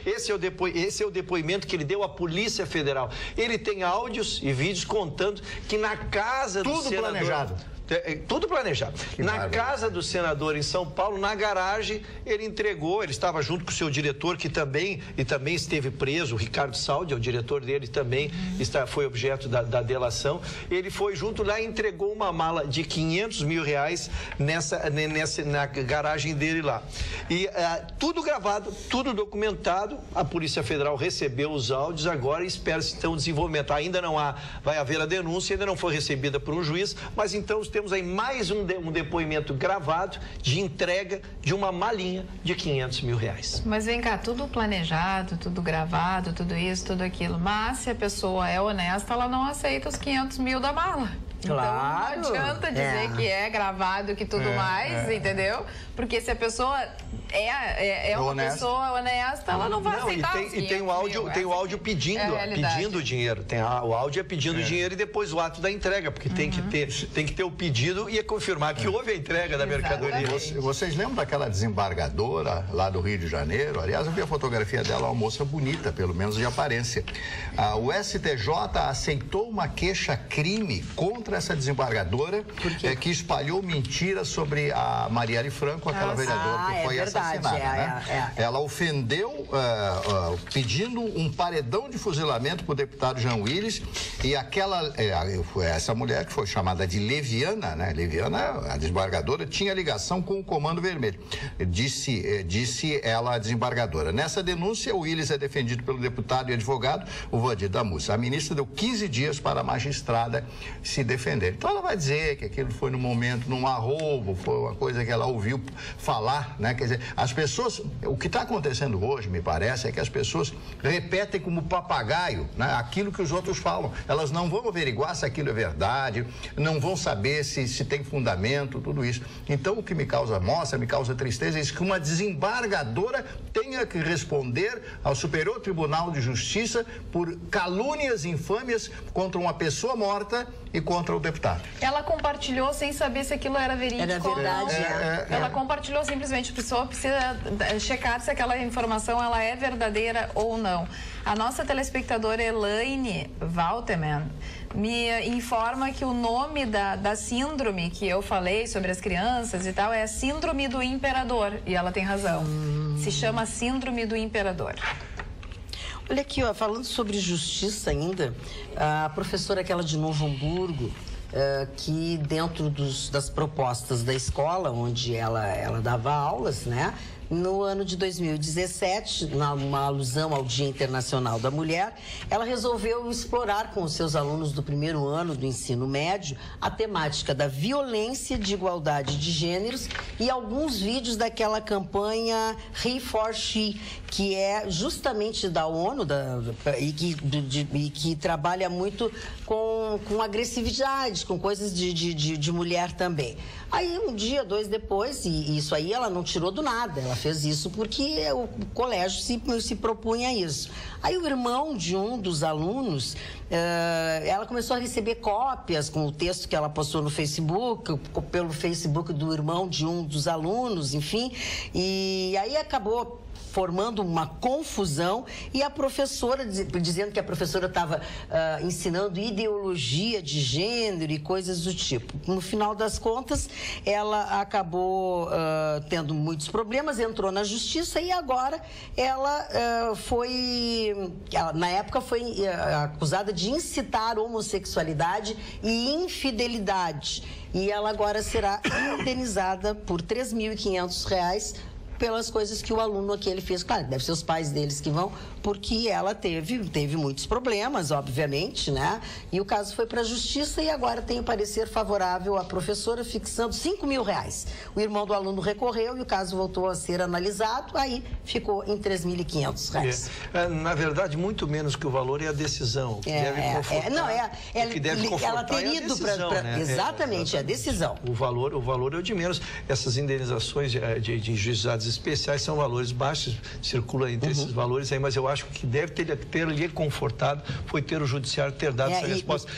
S3: Esse é o depoimento que ele deu à Polícia Federal. Ele tem áudios e vídeos contando que na casa do senador...
S5: Tudo planejado.
S3: Tudo planejado. Na casa do senador em São Paulo, na garagem, ele entregou, ele estava junto com o seu diretor, que também esteve preso, o Ricardo Saldi, é o diretor dele, também foi objeto da delação. Ele foi junto lá e entregou uma mala de R$500 mil na garagem dele lá. E tudo gravado, tudo documentado, a Polícia Federal recebeu os áudios agora e espera-se então o desenvolvimento. Ainda não vai haver a denúncia, ainda não foi recebida por um juiz, mas então temos aí mais um depoimento gravado de entrega de uma malinha de R$500 mil.
S2: Mas vem cá, tudo planejado, tudo gravado, tudo isso, tudo aquilo. Mas se a pessoa é honesta, ela não aceita os R$500 mil da mala.
S1: Claro.
S2: Então não adianta dizer que é gravado, que tudo mais, entendeu? Porque se a pessoa é uma pessoa honesta, ela não vai aceitar.
S3: E tem o áudio pedindo dinheiro. O áudio é pedindo dinheiro e depois o ato da entrega, porque tem que ter o pedido e confirmar que houve a entrega da mercadoria.
S5: Vocês lembram daquela desembargadora lá do Rio de Janeiro? Aliás, eu vi a fotografia dela, uma moça bonita, pelo menos de aparência. O STJ aceitou uma queixa-crime contra essa desembargadora que espalhou mentiras sobre a Marielle Franco, aquela vereadora que foi assassina.
S1: verdade,
S5: Ela ofendeu pedindo um paredão de fuzilamento para o deputado Jean Willis, e essa mulher que foi chamada de Leviana, né? Leviana, a desembargadora, tinha ligação com o Comando Vermelho, disse ela, a desembargadora. Nessa denúncia, o Willis é defendido pelo deputado e advogado, o Valdir Damussa. A ministra deu 15 dias para a magistrada se defender. Então ela vai dizer que aquilo foi no momento, num arrobo, foi uma coisa que ela ouviu falar, né? Quer dizer, as pessoas, o que está acontecendo hoje, me parece, é que as pessoas repetem como papagaio, né, aquilo que os outros falam. Elas não vão averiguar se aquilo é verdade, não vão saber se tem fundamento, tudo isso. Então, o que me causa tristeza é isso, que uma desembargadora tenha que responder ao Superior Tribunal de Justiça por calúnias infâmias contra uma pessoa morta e contra o deputado.
S2: Ela compartilhou sem saber se aquilo era verídico ou não. Ela compartilhou simplesmente, a pessoa precisa checar se aquela informação ela é verdadeira ou não. A nossa telespectadora Elaine Walterman me informa que o nome da síndrome que eu falei sobre as crianças e tal é a síndrome do imperador, e ela tem razão. Se chama síndrome do imperador.
S1: Olha aqui, ó, falando sobre justiça ainda, a professora aquela de Novo Hamburgo, que dentro das propostas da escola, onde ela dava aulas, né? No ano de 2017, numa alusão ao Dia Internacional da Mulher, ela resolveu explorar com os seus alunos do primeiro ano do ensino médio a temática da violência de igualdade de gêneros e alguns vídeos daquela campanha He for She, que é justamente da ONU e que trabalha muito com agressividade, com coisas de mulher também. Aí, um dia, 2 depois, e isso aí ela não tirou do nada, ela fez isso porque o colégio se propunha a isso. Aí o irmão de um dos alunos, ela começou a receber cópias com o texto que ela postou no Facebook, pelo Facebook do irmão de um dos alunos, enfim, e aí acabou formando uma confusão, e a professora, dizendo que a professora estava ensinando ideologia de gênero e coisas do tipo. No final das contas, ela acabou tendo muitos problemas, entrou na justiça e agora ela na época foi acusada de incitar homossexualidade e infidelidade. E ela agora será indenizada por R$ 3.500 pelas coisas que o aluno aquele fez. Claro, deve ser os pais deles que vão, porque ela teve muitos problemas, obviamente, né? E o caso foi para a justiça e agora tem o parecer favorável à professora, fixando R$ 5.000. O irmão do aluno recorreu e o caso voltou a ser analisado, aí ficou em R$ 3.500.
S3: Na verdade, muito menos que o valor é a decisão.
S1: Ela ter ido para...
S3: Né?
S1: Exatamente, é a decisão.
S3: O valor é o de menos. Essas indenizações de juizados especiais são valores baixos, circula entre esses valores aí, mas eu acho que deve ter lhe confortado foi ter o judiciário ter dado essa resposta.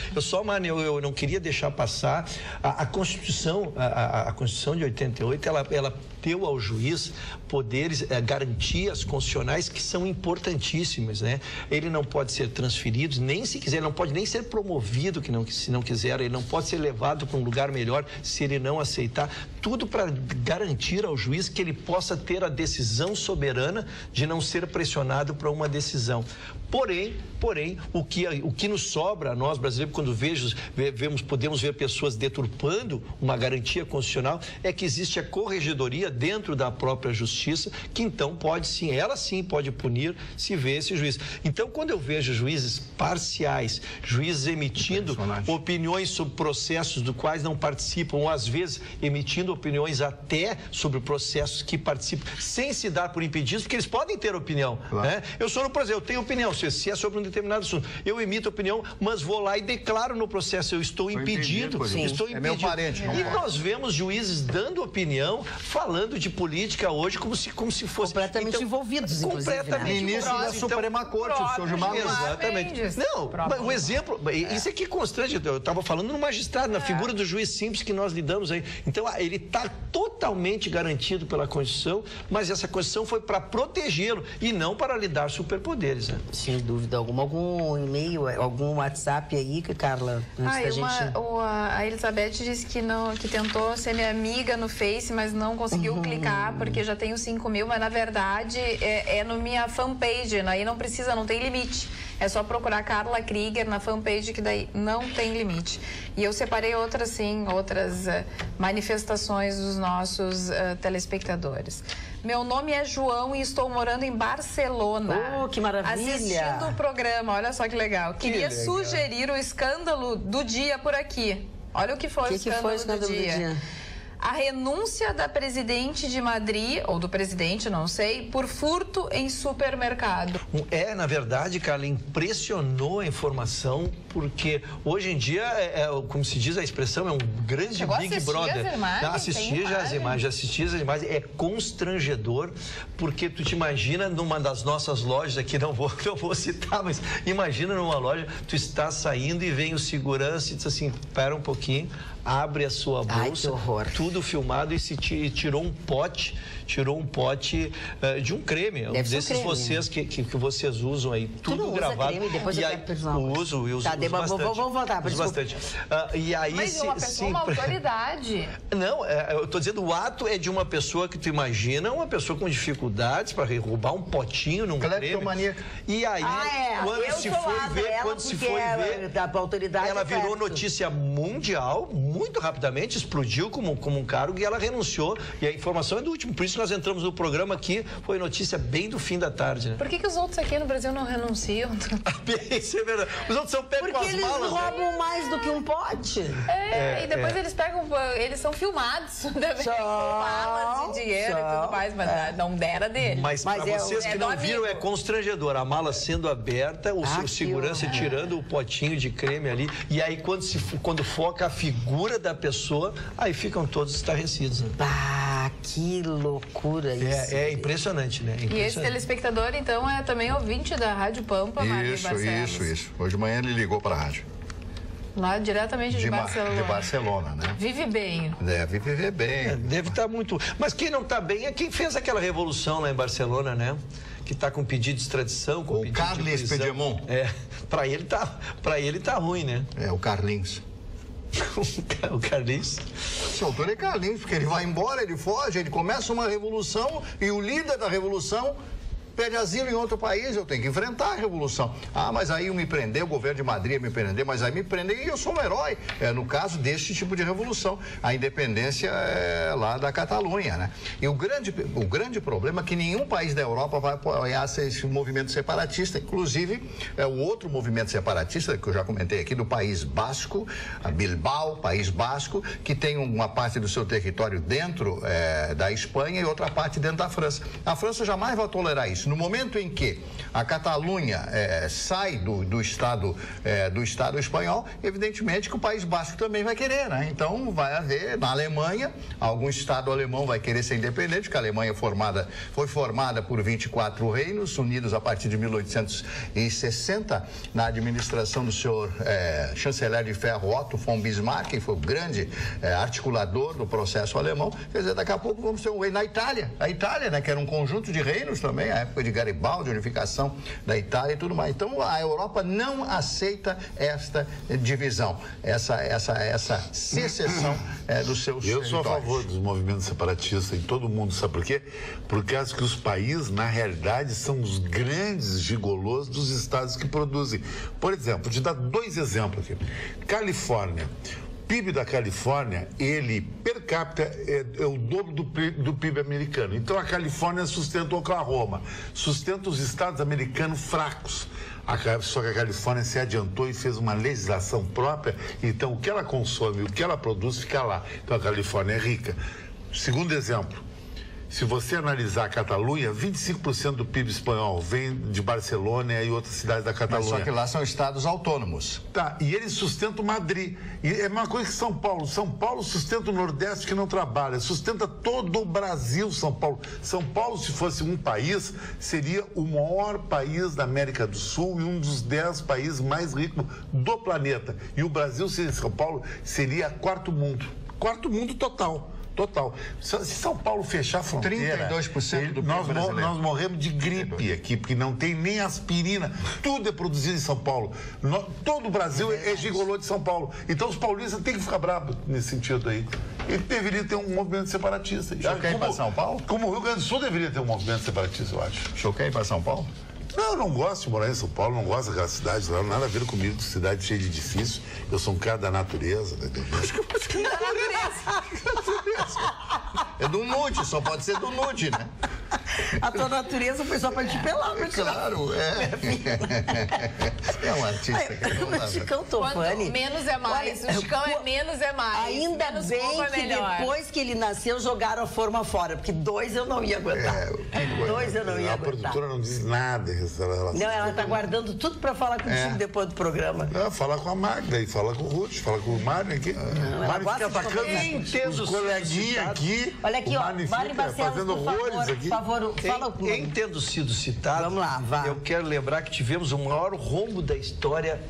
S3: Eu não queria deixar passar a Constituição, a Constituição de 88, ela deu ao juiz poderes, garantias constitucionais que são importantíssimas, né? Ele não pode ser transferido, nem se quiser, ele não pode nem ser promovido se não quiser, ele não pode ser levado para um lugar melhor se ele não aceitar, tudo para garantir ao juiz que ele possa ter a decisão soberana de não ser pressionado para uma decisão. Porém, o que nos sobra a nós, brasileiros, quando podemos ver pessoas deturpando uma garantia constitucional, é que existe a corregedoria dentro da própria justiça, que então ela sim pode punir se vê esse juiz. Então, quando eu vejo juízes parciais, juízes emitindo opiniões sobre processos do quais não participam, ou às vezes emitindo opiniões até sobre processos que participam, sem se dar por impedidos, porque eles podem ter opinião. Claro. Né? Por exemplo, eu tenho opinião, se é sobre um determinado assunto, eu emito opinião, mas vou lá e declaro no processo, eu estou impedido. Estou impedido.
S5: É meu parente.
S3: E nós vemos juízes dando opinião, falando de política hoje como se fosse...
S1: Completamente envolvidos, inclusive.
S5: Completamente envolvidos. Ministro da Suprema Corte, o senhor Gilmar Mendes.
S3: Exatamente. Não, o exemplo, isso aqui é constante, eu estava falando no magistrado, na figura do juiz simples que nós lidamos aí. Então, ele Ele está totalmente garantido pela Constituição, mas essa Constituição foi para protegê-lo e não para lhe dar superpoderes, né?
S1: Sem dúvida alguma. Algum e-mail, algum WhatsApp aí, Carla?
S2: A Elizabeth disse que tentou ser minha amiga no Face, mas não conseguiu clicar, porque já tenho 5.000, mas na verdade é no minha fanpage, aí não tem limite. É só procurar Carla Krieger na fanpage, que daí não tem limite. E eu separei outras manifestações dos nossos telespectadores. Meu nome é João e estou morando em Barcelona.
S1: Oh, que maravilha!
S2: Assistindo o programa, olha só que legal. Queria sugerir o escândalo do dia por aqui. Olha o que foi o escândalo do dia. A renúncia da presidente de Madrid, ou do presidente, não sei, por furto em supermercado.
S3: Na verdade, Carla, impressionou a informação, porque hoje em dia, como se diz a expressão, é um grande Big Brother. Assisti as imagens, é constrangedor, porque tu te imagina numa das nossas lojas aqui, não vou citar, mas imagina numa loja, tu está saindo e vem o segurança e diz assim, espera um pouquinho, abre a sua bolsa. Ai, que horror. Tudo filmado e tirou um pote de um creme.
S1: Deve
S3: desses
S1: creme.
S3: Vocês que vocês usam aí, tudo gravado.
S1: Creme, depois
S3: e aí, uso bastante.
S1: Vamos voltar,
S3: uso bastante. E aí,
S2: mas uma pessoa, uma autoridade.
S3: Não, eu estou dizendo, o ato é de uma pessoa que tu imagina, uma pessoa com dificuldades para roubar um potinho num creme. E aí, quando se foi ver, ela virou notícia mundial, muito rapidamente, explodiu como um cargo e ela renunciou. E a informação é do último. Por isso nós entramos no programa aqui, foi notícia bem do fim da tarde, né?
S2: Por que os outros aqui no Brasil não renunciam?
S3: Isso é verdade. Os outros são pegos com as malas.
S1: Porque eles roubam mais do que um pote.
S2: E depois eles pegam, eles são filmados também, com malas de dinheiro e tudo mais, mas não dera dele.
S3: Mas para vocês que não viram, é constrangedor. A mala sendo aberta, o segurança tirando o potinho de creme ali, e aí quando foca a figura da pessoa, aí ficam todos estarrecidos. Né?
S1: Que loucura isso.
S3: É impressionante, né?
S2: E esse telespectador, então, é também ouvinte da Rádio Pampa, Mário Barcelos.
S5: Isso. Hoje de manhã ele ligou para a rádio.
S2: Lá diretamente de Barcelona.
S5: De Barcelona, né?
S2: Vive bem.
S5: Deve viver bem.
S3: Deve estar muito... Mas quem não está bem é quem fez aquela revolução lá em Barcelona, né? Que está com pedido de extradição, com
S5: o Carles Puigdemont.
S3: Para ele tá ruim, né?
S5: O Carlinhos.
S3: O Carlinhos?
S5: Esse autor é Carlinhos, porque ele vai embora, ele foge, ele começa uma revolução e o líder da revolução pede asilo em outro país, eu tenho que enfrentar a revolução. Mas aí me prendeu, o governo de Madrid ia me prender, mas aí me prendem e eu sou um herói. No caso deste tipo de revolução, a independência lá da Catalunha, né? E o grande problema é que nenhum país da Europa vai apoiar esse movimento separatista, inclusive o outro movimento separatista, que eu já comentei aqui, do País Basco, a Bilbao, País Basco, que tem uma parte do seu território dentro da Espanha e outra parte dentro da França. A França jamais vai tolerar isso. No momento em que a Catalunha sai do Estado espanhol, evidentemente que o País Basco também vai querer, né? Então vai haver, na Alemanha, algum Estado alemão vai querer ser independente, porque a Alemanha foi formada por 24 reinos, unidos a partir de 1860, na administração do senhor chanceler de ferro Otto von Bismarck, que foi o grande articulador do processo alemão. Quer dizer, daqui a pouco vamos ter um rei na Itália. A Itália, né, que era um conjunto de reinos também, a época de Garibaldi, unificação da Itália e tudo mais. Então, a Europa não aceita esta divisão, essa secessão dos seus territórios.
S4: Eu sou a favor dos movimentos separatistas, e todo mundo sabe por quê? Porque acho que os países, na realidade, são os grandes gigolôs dos estados que produzem. Por exemplo, vou te dar 2 exemplos aqui. Califórnia. O PIB da Califórnia, ele, per capita, é o dobro do PIB americano. Então, a Califórnia sustenta o Oklahoma, sustenta os estados americanos fracos. Só que a Califórnia se adiantou e fez uma legislação própria, então o que ela consome, o que ela produz, fica lá. Então, a Califórnia é rica. Segundo exemplo, se você analisar a Catalunha, 25% do PIB espanhol vem de Barcelona e outras cidades da Catalunha.
S5: Mas só que lá são estados autônomos.
S4: Tá, e eles sustentam Madrid. E é uma coisa que São Paulo. São Paulo sustenta o Nordeste que não trabalha, sustenta todo o Brasil, São Paulo. São Paulo, se fosse um país, seria o maior país da América do Sul e um dos 10 países mais ricos do planeta. E o Brasil, sem São Paulo, seria quarto mundo. Quarto mundo total. Total. Se São Paulo fechar a fronteira...
S5: 32% do PIB brasileiro.
S4: Nós morremos de gripe aqui, porque não tem nem aspirina. Tudo é produzido em São Paulo. Todo o Brasil é gigolô de São Paulo. Então os paulistas têm que ficar bravos nesse sentido aí. E deveria ter um movimento separatista.
S5: Já quer ir para São Paulo?
S4: Como o Rio Grande do Sul deveria ter um movimento separatista, eu acho.
S5: O senhor quer ir para São Paulo?
S4: Não, eu não gosto de morar em São Paulo, não gosto daquela cidade lá, nada a ver comigo, cidade cheia de edifícios. Eu sou um cara da natureza, tá entendendo?
S5: É do nude, só pode ser do nude, né?
S1: A tua natureza foi só pra te pelar, mas
S5: claro, é um artista que não
S1: Mas Chicão Tofani...
S2: Menos é mais. O Chicão é menos é mais.
S1: Ainda
S2: menos
S1: bem que depois que ele nasceu, jogaram a forma fora, porque 2 eu não ia aguentar. 2 eu não ia aguentar.
S4: A produtora não diz nada em relação.
S1: Não, ela tá guardando tudo pra falar contigo depois do programa.
S4: Falar com a Magda e falar com o Ruth, falar com o Mário aqui.
S1: Não,
S4: Mário fica atacando os coleguinhas aqui.
S1: Olha aqui, ó, Mário Barcelos,
S4: fazendo horrores aqui.
S1: Por favor, fala o
S3: Em tendo sido citado,
S1: vamos lá, vá.
S3: Eu quero lembrar que tivemos o maior rombo da história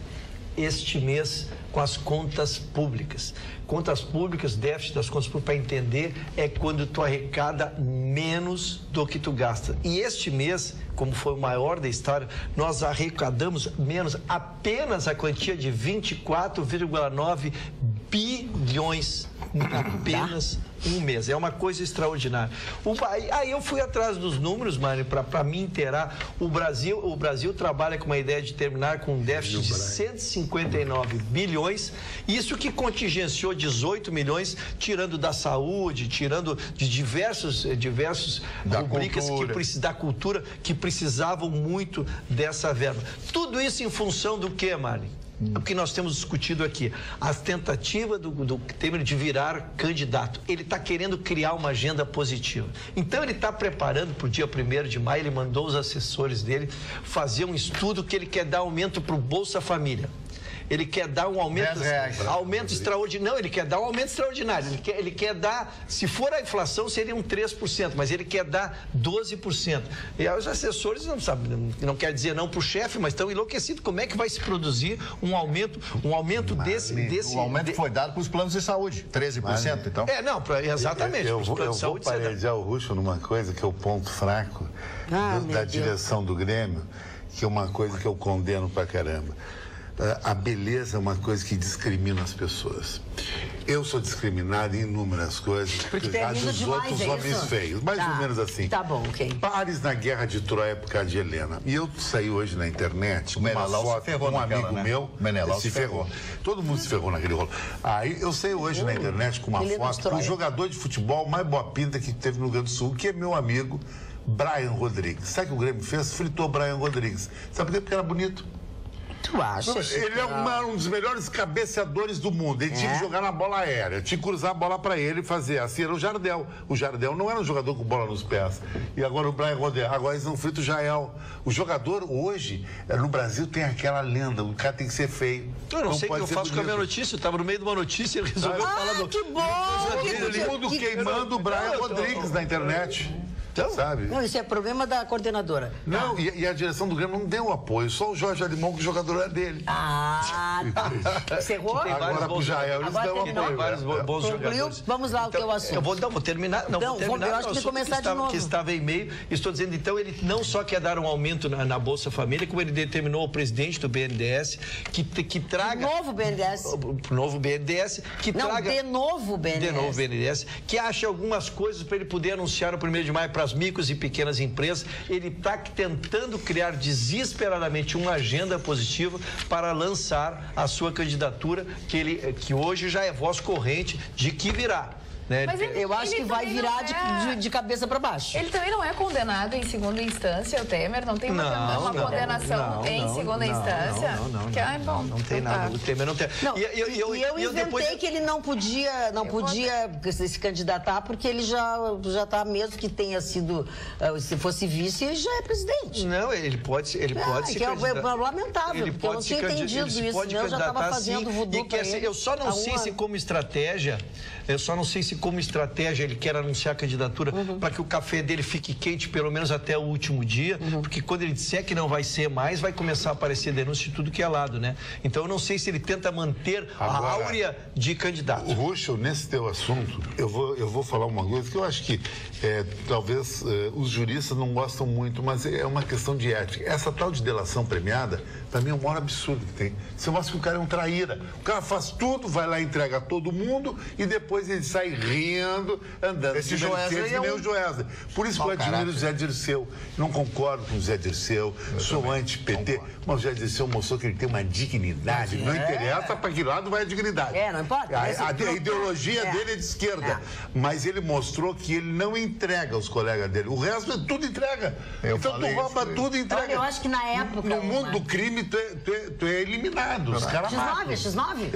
S3: este mês com as contas públicas. Contas públicas, déficit das contas públicas, para entender, é quando tu arrecada menos do que tu gasta. E este mês, como foi o maior da história, nós arrecadamos menos apenas a quantia de 24,9 bilhões apenas um mês. É uma coisa extraordinária. Aí eu fui atrás dos números, Mário, para me inteirar. O Brasil trabalha com uma ideia de terminar com um déficit de 159 bilhões, isso que contingenciou 18 milhões, tirando da saúde, tirando de diversos rubricas da cultura que precisavam muito dessa verba. Tudo isso em função do quê, Mário? O que nós temos discutido aqui, as tentativas do Temer de virar candidato. Ele está querendo criar uma agenda positiva. Então ele está preparando para o dia 1º de maio, ele mandou os assessores dele fazer um estudo que ele quer dar aumento para o Bolsa Família. Ele quer dar um aumento extraordinário. Não, ele quer dar um aumento extraordinário. Ele quer dar, se for a inflação, seria um 3%, mas ele quer dar 12%. E aí os assessores não sabem, não quer dizer não para o chefe, mas estão enlouquecidos. Como é que vai se produzir um aumento desse?
S5: O aumento foi dado para os planos de saúde, 13%, então?
S3: Exatamente.
S4: Eu vou parejar o Russo numa coisa que é o ponto fraco da direção do Grêmio, que é uma coisa que eu condeno pra caramba. A beleza é uma coisa que discrimina as pessoas. Eu sou discriminado em inúmeras coisas por causa dos outros homens feios. Mais ou menos assim.
S1: Tá bom, ok.
S4: Pares na Guerra de Troia por causa de Helena. E eu saí hoje na internet com uma foto de um amigo meu.
S5: Menelau se ferrou.
S4: Todo mundo se ferrou naquele rolo. Aí eu saí hoje na internet com uma foto do jogador de futebol mais boa pinta que teve no Rio Grande do Sul, que é meu amigo Brian Rodrigues. Sabe o que o Grêmio fez? Fritou Brian Rodrigues. Sabe por quê? Porque era bonito.
S1: Tu acha?
S4: Ele é um dos melhores cabeceadores do mundo. Ele tinha que jogar na bola aérea, tinha que cruzar a bola para ele e fazer. Assim era o Jardel. O Jardel não era um jogador com bola nos pés. E agora o Brian Rodrigues, agora eles não fritam o Jael. O jogador hoje, no Brasil, tem aquela lenda: o cara tem que ser feio.
S3: Eu não sei o que eu faço com a minha notícia. Eu estava no meio de uma notícia e ele resolveu falar do...
S1: que bom!
S4: Todo mundo queimando o Brian Rodrigues na internet. Então, sabe?
S1: Não, isso é problema da coordenadora.
S4: Não, e a direção do Grêmio não deu apoio. Só o Jorge Alimão, que o jogador é dele.
S1: Tá. Cerrou?
S4: Agora pro Jael eles dão apoio.
S3: Vários bons jogadores.
S1: Vamos lá, o que é o assunto.
S3: Eu vou terminar.
S1: Eu acho que tem que começar de novo.
S3: Que estava em meio. Estou dizendo, então, ele não só quer dar um aumento na Bolsa Família, como ele determinou o presidente do BNDES que traga...
S1: Novo BNDES.
S3: O novo BNDES, que traga...
S1: de novo BNDES.
S3: De novo BNDES, que ache algumas coisas para ele poder anunciar no 1º de maio para as micros e pequenas empresas. Ele está tentando criar desesperadamente uma agenda positiva para lançar a sua candidatura, que hoje já é voz corrente de que virá. Né?
S1: Mas eu acho que vai virar de cabeça para baixo.
S2: Ele também não é condenado em segunda instância, o Temer? Não tem uma condenação em segunda instância?
S3: Não tem nada. O Temer não tem.
S1: Eu inventei que ele não podia se candidatar porque ele já está, mesmo que tenha sido, se fosse vice, ele já é presidente.
S3: Não, ele pode se candidatar.
S1: É lamentável, porque eu não tinha entendido isso, senão eu já estava fazendo voodoo para ele.
S3: Eu só não sei se como estratégia, se como estratégia ele quer anunciar a candidatura para que o café dele fique quente pelo menos até o último dia, porque quando ele disser que não vai ser mais, vai começar a aparecer denúncia de tudo que é lado, né? Então eu não sei se ele tenta manter a áurea de candidato.
S4: Ruschel, nesse teu assunto, eu vou falar uma coisa que eu acho que talvez os juristas não gostam muito, mas é uma questão de ética. Essa tal de delação premiada, para mim é o maior absurdo que tem. Você mostra que o cara é um traíra. O cara faz tudo, vai lá, entrega a todo mundo e depois ele sai rindo, andando.
S5: Esse Joesley
S4: que nem o Joesley. Por isso que eu admiro o Zé Dirceu. Não concordo com o Zé Dirceu, sou anti-PT, mas o Zé Dirceu mostrou que ele tem uma dignidade. Não interessa para que lado vai a dignidade.
S1: Não importa.
S4: A ideologia dele é de esquerda. Mas ele mostrou que ele não entrega os colegas dele. O resto tudo entrega. Então tu rouba tudo e entrega.
S1: Olha, eu acho que na época...
S4: No mundo do crime, tu é eliminado. Os caras matam.
S1: X9?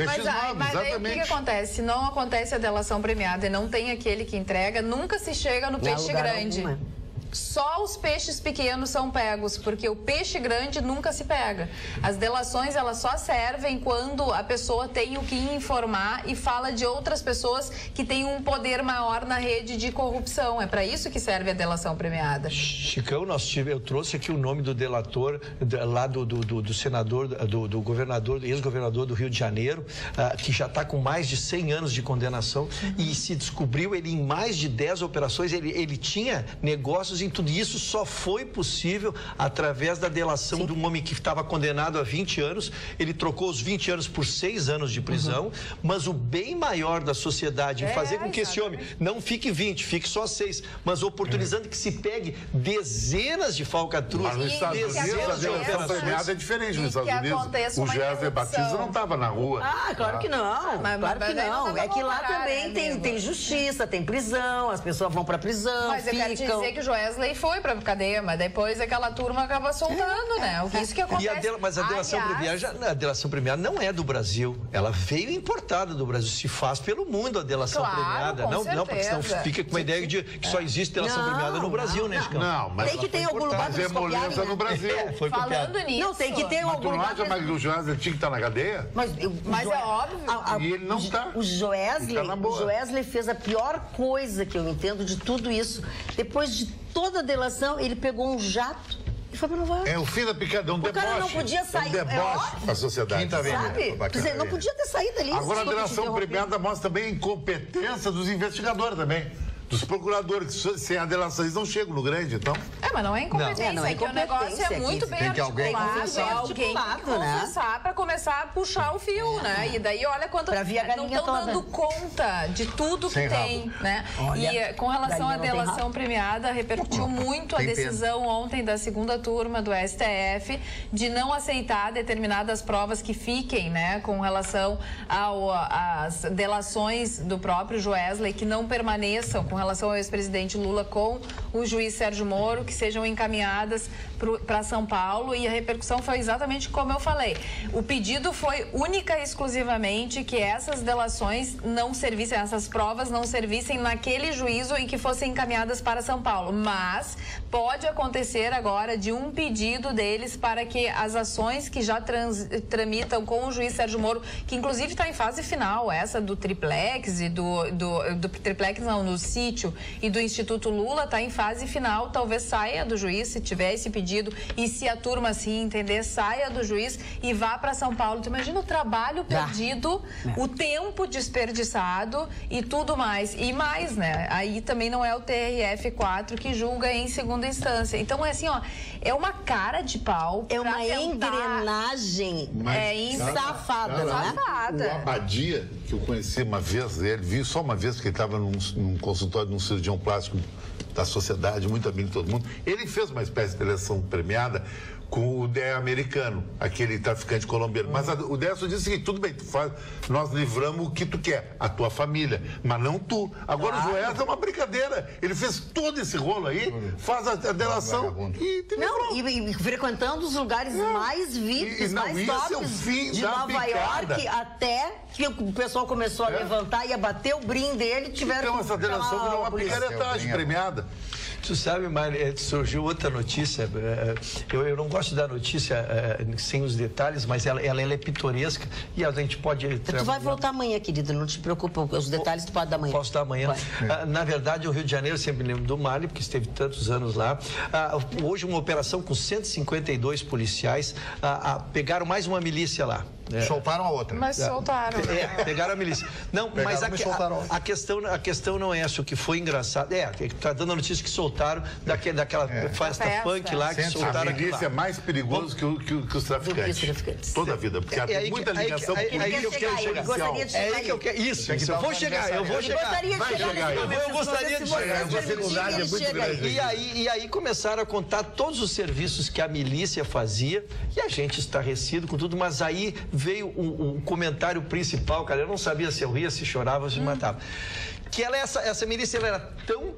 S2: Mas aí o que acontece? Se não acontece a delação premiada e não tem aquele que entrega, nunca se chega no peixe grande. Só os peixes pequenos são pegos, porque o peixe grande nunca se pega. As delações, elas só servem quando a pessoa tem o que informar e fala de outras pessoas que têm um poder maior na rede de corrupção. É para isso que serve a delação premiada.
S3: Chicão, eu trouxe aqui o nome do delator lá do senador, do governador, ex-governador do Rio de Janeiro, que já está com mais de 100 anos de condenação e se descobriu ele em mais de 10 operações, ele tinha negócios em tudo isso, só foi possível através da delação de um homem que estava condenado a 20 anos, ele trocou os 20 anos por 6 anos de prisão, mas o bem maior da sociedade em fazer com que esse homem não fique 20, fique só 6, mas oportunizando que se pegue dezenas de falcatruas,
S4: dezenas de operações. A premiada é diferente nos Estados Unidos. O Joesley Batista não estava na rua.
S1: Claro que não. Claro que não. É que lá também tem justiça, tem prisão, as pessoas vão para prisão,
S2: mas eu quero te dizer que o Joesley foi pra cadeia, mas depois aquela turma acaba soltando, né? Isso que acontece.
S3: Mas a delação premiada não é do Brasil. Ela veio importada do Brasil. Se faz pelo mundo a delação premiada. Não, porque senão fica com uma ideia de que só existe delação premiada no Brasil, né, Chicão?
S4: Não, mas
S1: tem que ter algum lugar
S4: para moleza no Brasil.
S2: Falando nisso.
S1: Não, tem que ter algum lugar.
S4: Tu não acha que o Joesley tinha que estar na cadeia?
S2: Mas é óbvio.
S4: E ele não está.
S1: O Joesley fez a pior coisa que eu entendo de tudo isso. Depois de toda a delação, ele pegou um jato e foi para Nova York.
S4: É o fim da picada, um deboche.
S1: O cara não podia sair.
S4: Um deboche para a sociedade.
S1: Sabe? Dizer, não podia ter saído ali.
S4: Agora a delação premiada mostra também a incompetência dos investigadores também. Dos procuradores, que sem a delação eles não chegam no grande, então.
S2: Mas não é incompetência,
S1: não é
S2: que o negócio é muito bem articulado. Alguém conversar para começar a puxar o fio, né? E daí olha quanto não estão dando conta de tudo que tem, né? E com relação à delação premiada, repercutiu muito a decisão ontem da segunda turma do STF de não aceitar determinadas provas que fiquem, né? Com relação às delações do próprio Joesley, que não permaneçam com relação ao ex-presidente Lula com o juiz Sérgio Moro, que sejam encaminhadas para São Paulo, e a repercussão foi exatamente como eu falei. O pedido foi única e exclusivamente que essas delações não servissem, essas provas não servissem naquele juízo e que fossem encaminhadas para São Paulo. Mas pode acontecer agora de um pedido deles para que as ações que já tramitam com o juiz Sérgio Moro, que inclusive está em fase final, essa do triplex e do triplex não, no sítio e do Instituto Lula, está em fase final, talvez saia do juiz, se tiver esse pedido, e se a turma assim entender, saia do juiz e vá para São Paulo. Tu imagina o trabalho perdido, o tempo desperdiçado e tudo mais. E mais, né? Aí também não é o TRF4 que julga em segunda instância. Então é assim, ó, é uma cara de pau.
S1: É uma engrenagem safada, né?
S4: O Abadia, que eu conheci uma vez, ele vi só uma vez, porque ele estava num consultório de um cirurgião plástico da sociedade, muito amigo de todo mundo. Ele fez uma espécie de delação premiada com o DEA americano, aquele traficante colombiano. Mas o DEA só disse o seguinte: tudo bem, nós livramos o que tu quer, a tua família, mas não tu. Agora o Joesley é uma brincadeira. Ele fez todo esse rolo aí, faz a delação
S1: e frequentando os lugares mais VIPs, mais tops de Nova York, até que o pessoal começou a levantar e a bater o brim dele, tiveram
S4: então essa delação virou uma picaretagem premiada.
S3: Tu sabe, Mari, surgiu outra notícia. Eu não gosto da notícia sem os detalhes, mas ela é pitoresca e a gente pode...
S1: Tu vai voltar amanhã, querida, não te preocupa. Os detalhes tu pode dar amanhã.
S3: Posso dar amanhã. Na verdade, o Rio de Janeiro, sempre me lembro do Mali, porque esteve tantos anos lá. Hoje, uma operação com 152 policiais. Pegaram mais uma milícia lá.
S5: Soltaram a outra.
S2: Mas soltaram.
S3: Pegaram a milícia. Não, mas a questão não é essa. O que foi engraçado... tá dando a notícia que soltaram daquela festa funk lá, que soltaram...
S4: A milícia é mais perigoso que os traficantes. Toda a vida, porque tem muita ligação com
S3: aí que eu quero chegar. É aí que eu quero... Isso, eu vou chegar. Eu gostaria de chegar.
S4: A dificuldade é muito grande.
S3: E aí começaram a contar todos os serviços que a milícia fazia e a gente estarrecido com tudo, mas aí veio um comentário principal, cara, eu não sabia se eu ria, se chorava, se matava. Que essa milícia ela era tão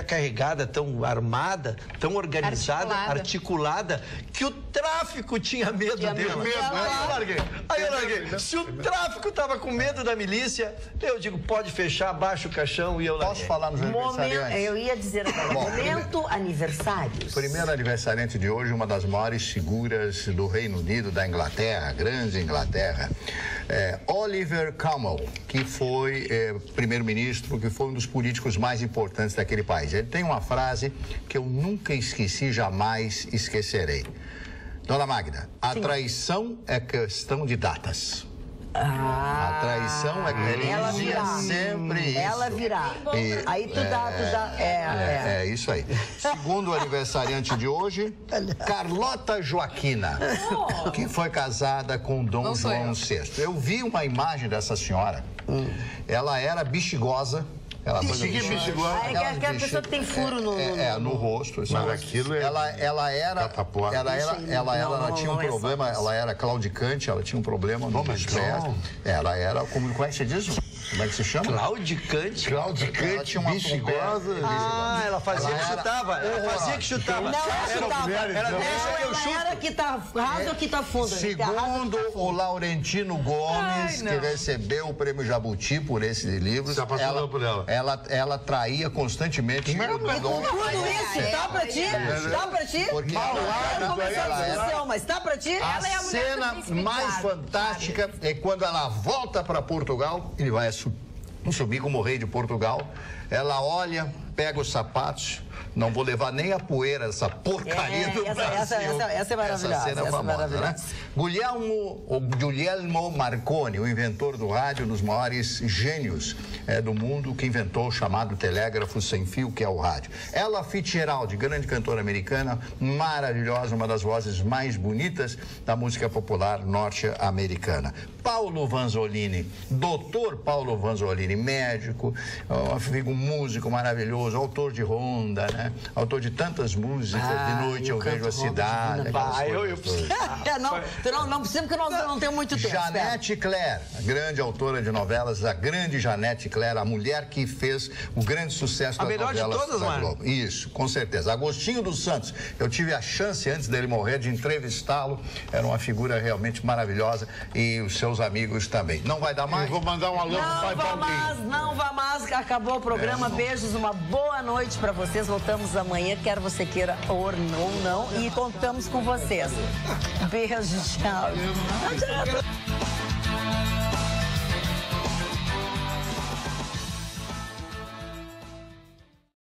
S3: carregada, tão armada, tão organizada, articulada, que o tráfico tinha medo dele. Aí eu larguei. Se o tráfico tava com medo da milícia, eu digo, pode fechar, baixa o caixão e eu larguei.
S5: Posso falar nos aniversariantes?
S1: Eu ia dizer agora, momento aniversários.
S5: Primeiro aniversariante de hoje, uma das maiores figuras do Reino Unido, da Inglaterra, grande Inglaterra, Oliver Cromwell, que foi primeiro-ministro, que foi um dos políticos mais importantes daquele país. Ele tem uma frase que eu nunca esqueci, jamais esquecerei. Dona Magda, a traição é questão de datas. A traição é que ele dizia sempre isso.
S1: Ela virá. Aí tu dá.
S5: É isso aí. Segundo aniversariante de hoje, Carlota Joaquina, que foi casada com Dom João VI. Eu vi uma imagem dessa senhora. Ela era bexigosa. Ela foi
S1: bexigosa. É aquela pessoa que tem furo
S5: no rosto.
S4: Mas aquilo
S5: ela tinha um problema, ela era claudicante, ela tinha um problema no pés. Ela era, como é que se diz? Como é que se chama?
S3: Claudicante.
S5: Claudicante, bexigosa.
S3: Ela fazia que chutava. Ela fazia que chutava.
S1: Não, ela chutava. Era que tá raso ou que tá fundo.
S5: Segundo o Laurentino Gomes, que recebeu o prêmio Jabuti por esse livro,
S4: se apaixonou por ela.
S5: Ela traía constantemente.
S1: Tudo isso, tá pra ti? Tá pra ti?
S5: Porque
S1: mas tá pra ti?
S5: A cena mais fantástica é quando ela volta para Portugal, ele vai subir como rei de Portugal, ela olha, pega os sapatos, não vou levar nem a poeira dessa porcaria do Brasil.
S1: Essa é maravilhosa.
S5: Essa cena é famosa, né? Guglielmo Marconi, o inventor do rádio, um dos maiores gênios do mundo, que inventou o chamado telégrafo sem fio, que é o rádio. Ella Fitzgerald, grande cantora americana, maravilhosa, uma das vozes mais bonitas da música popular norte-americana. Paulo Vanzolini, doutor Paulo Vanzolini, médico, um músico maravilhoso, autor de Ronda, né? Autor de tantas músicas, de noite eu vejo a cidade.
S1: Não precisa, porque nós não temos muito tempo.
S5: Janete Claire, a grande autora de novelas, a grande Janete Claire, a mulher que fez o grande sucesso das novelas da Globo. A melhor de todas, mano. Isso, com certeza. Agostinho dos Santos, eu tive a chance, antes dele morrer, de entrevistá-lo. Era uma figura realmente maravilhosa e os seus amigos também. Não vai dar mais?
S4: Eu vou mandar um alô pro pai Paulinho.
S1: Não vá mais, acabou o programa. Beijos, uma boa noite pra vocês. Voltamos amanhã, quer você queira ou não, e contamos com vocês. Beijo, tchau.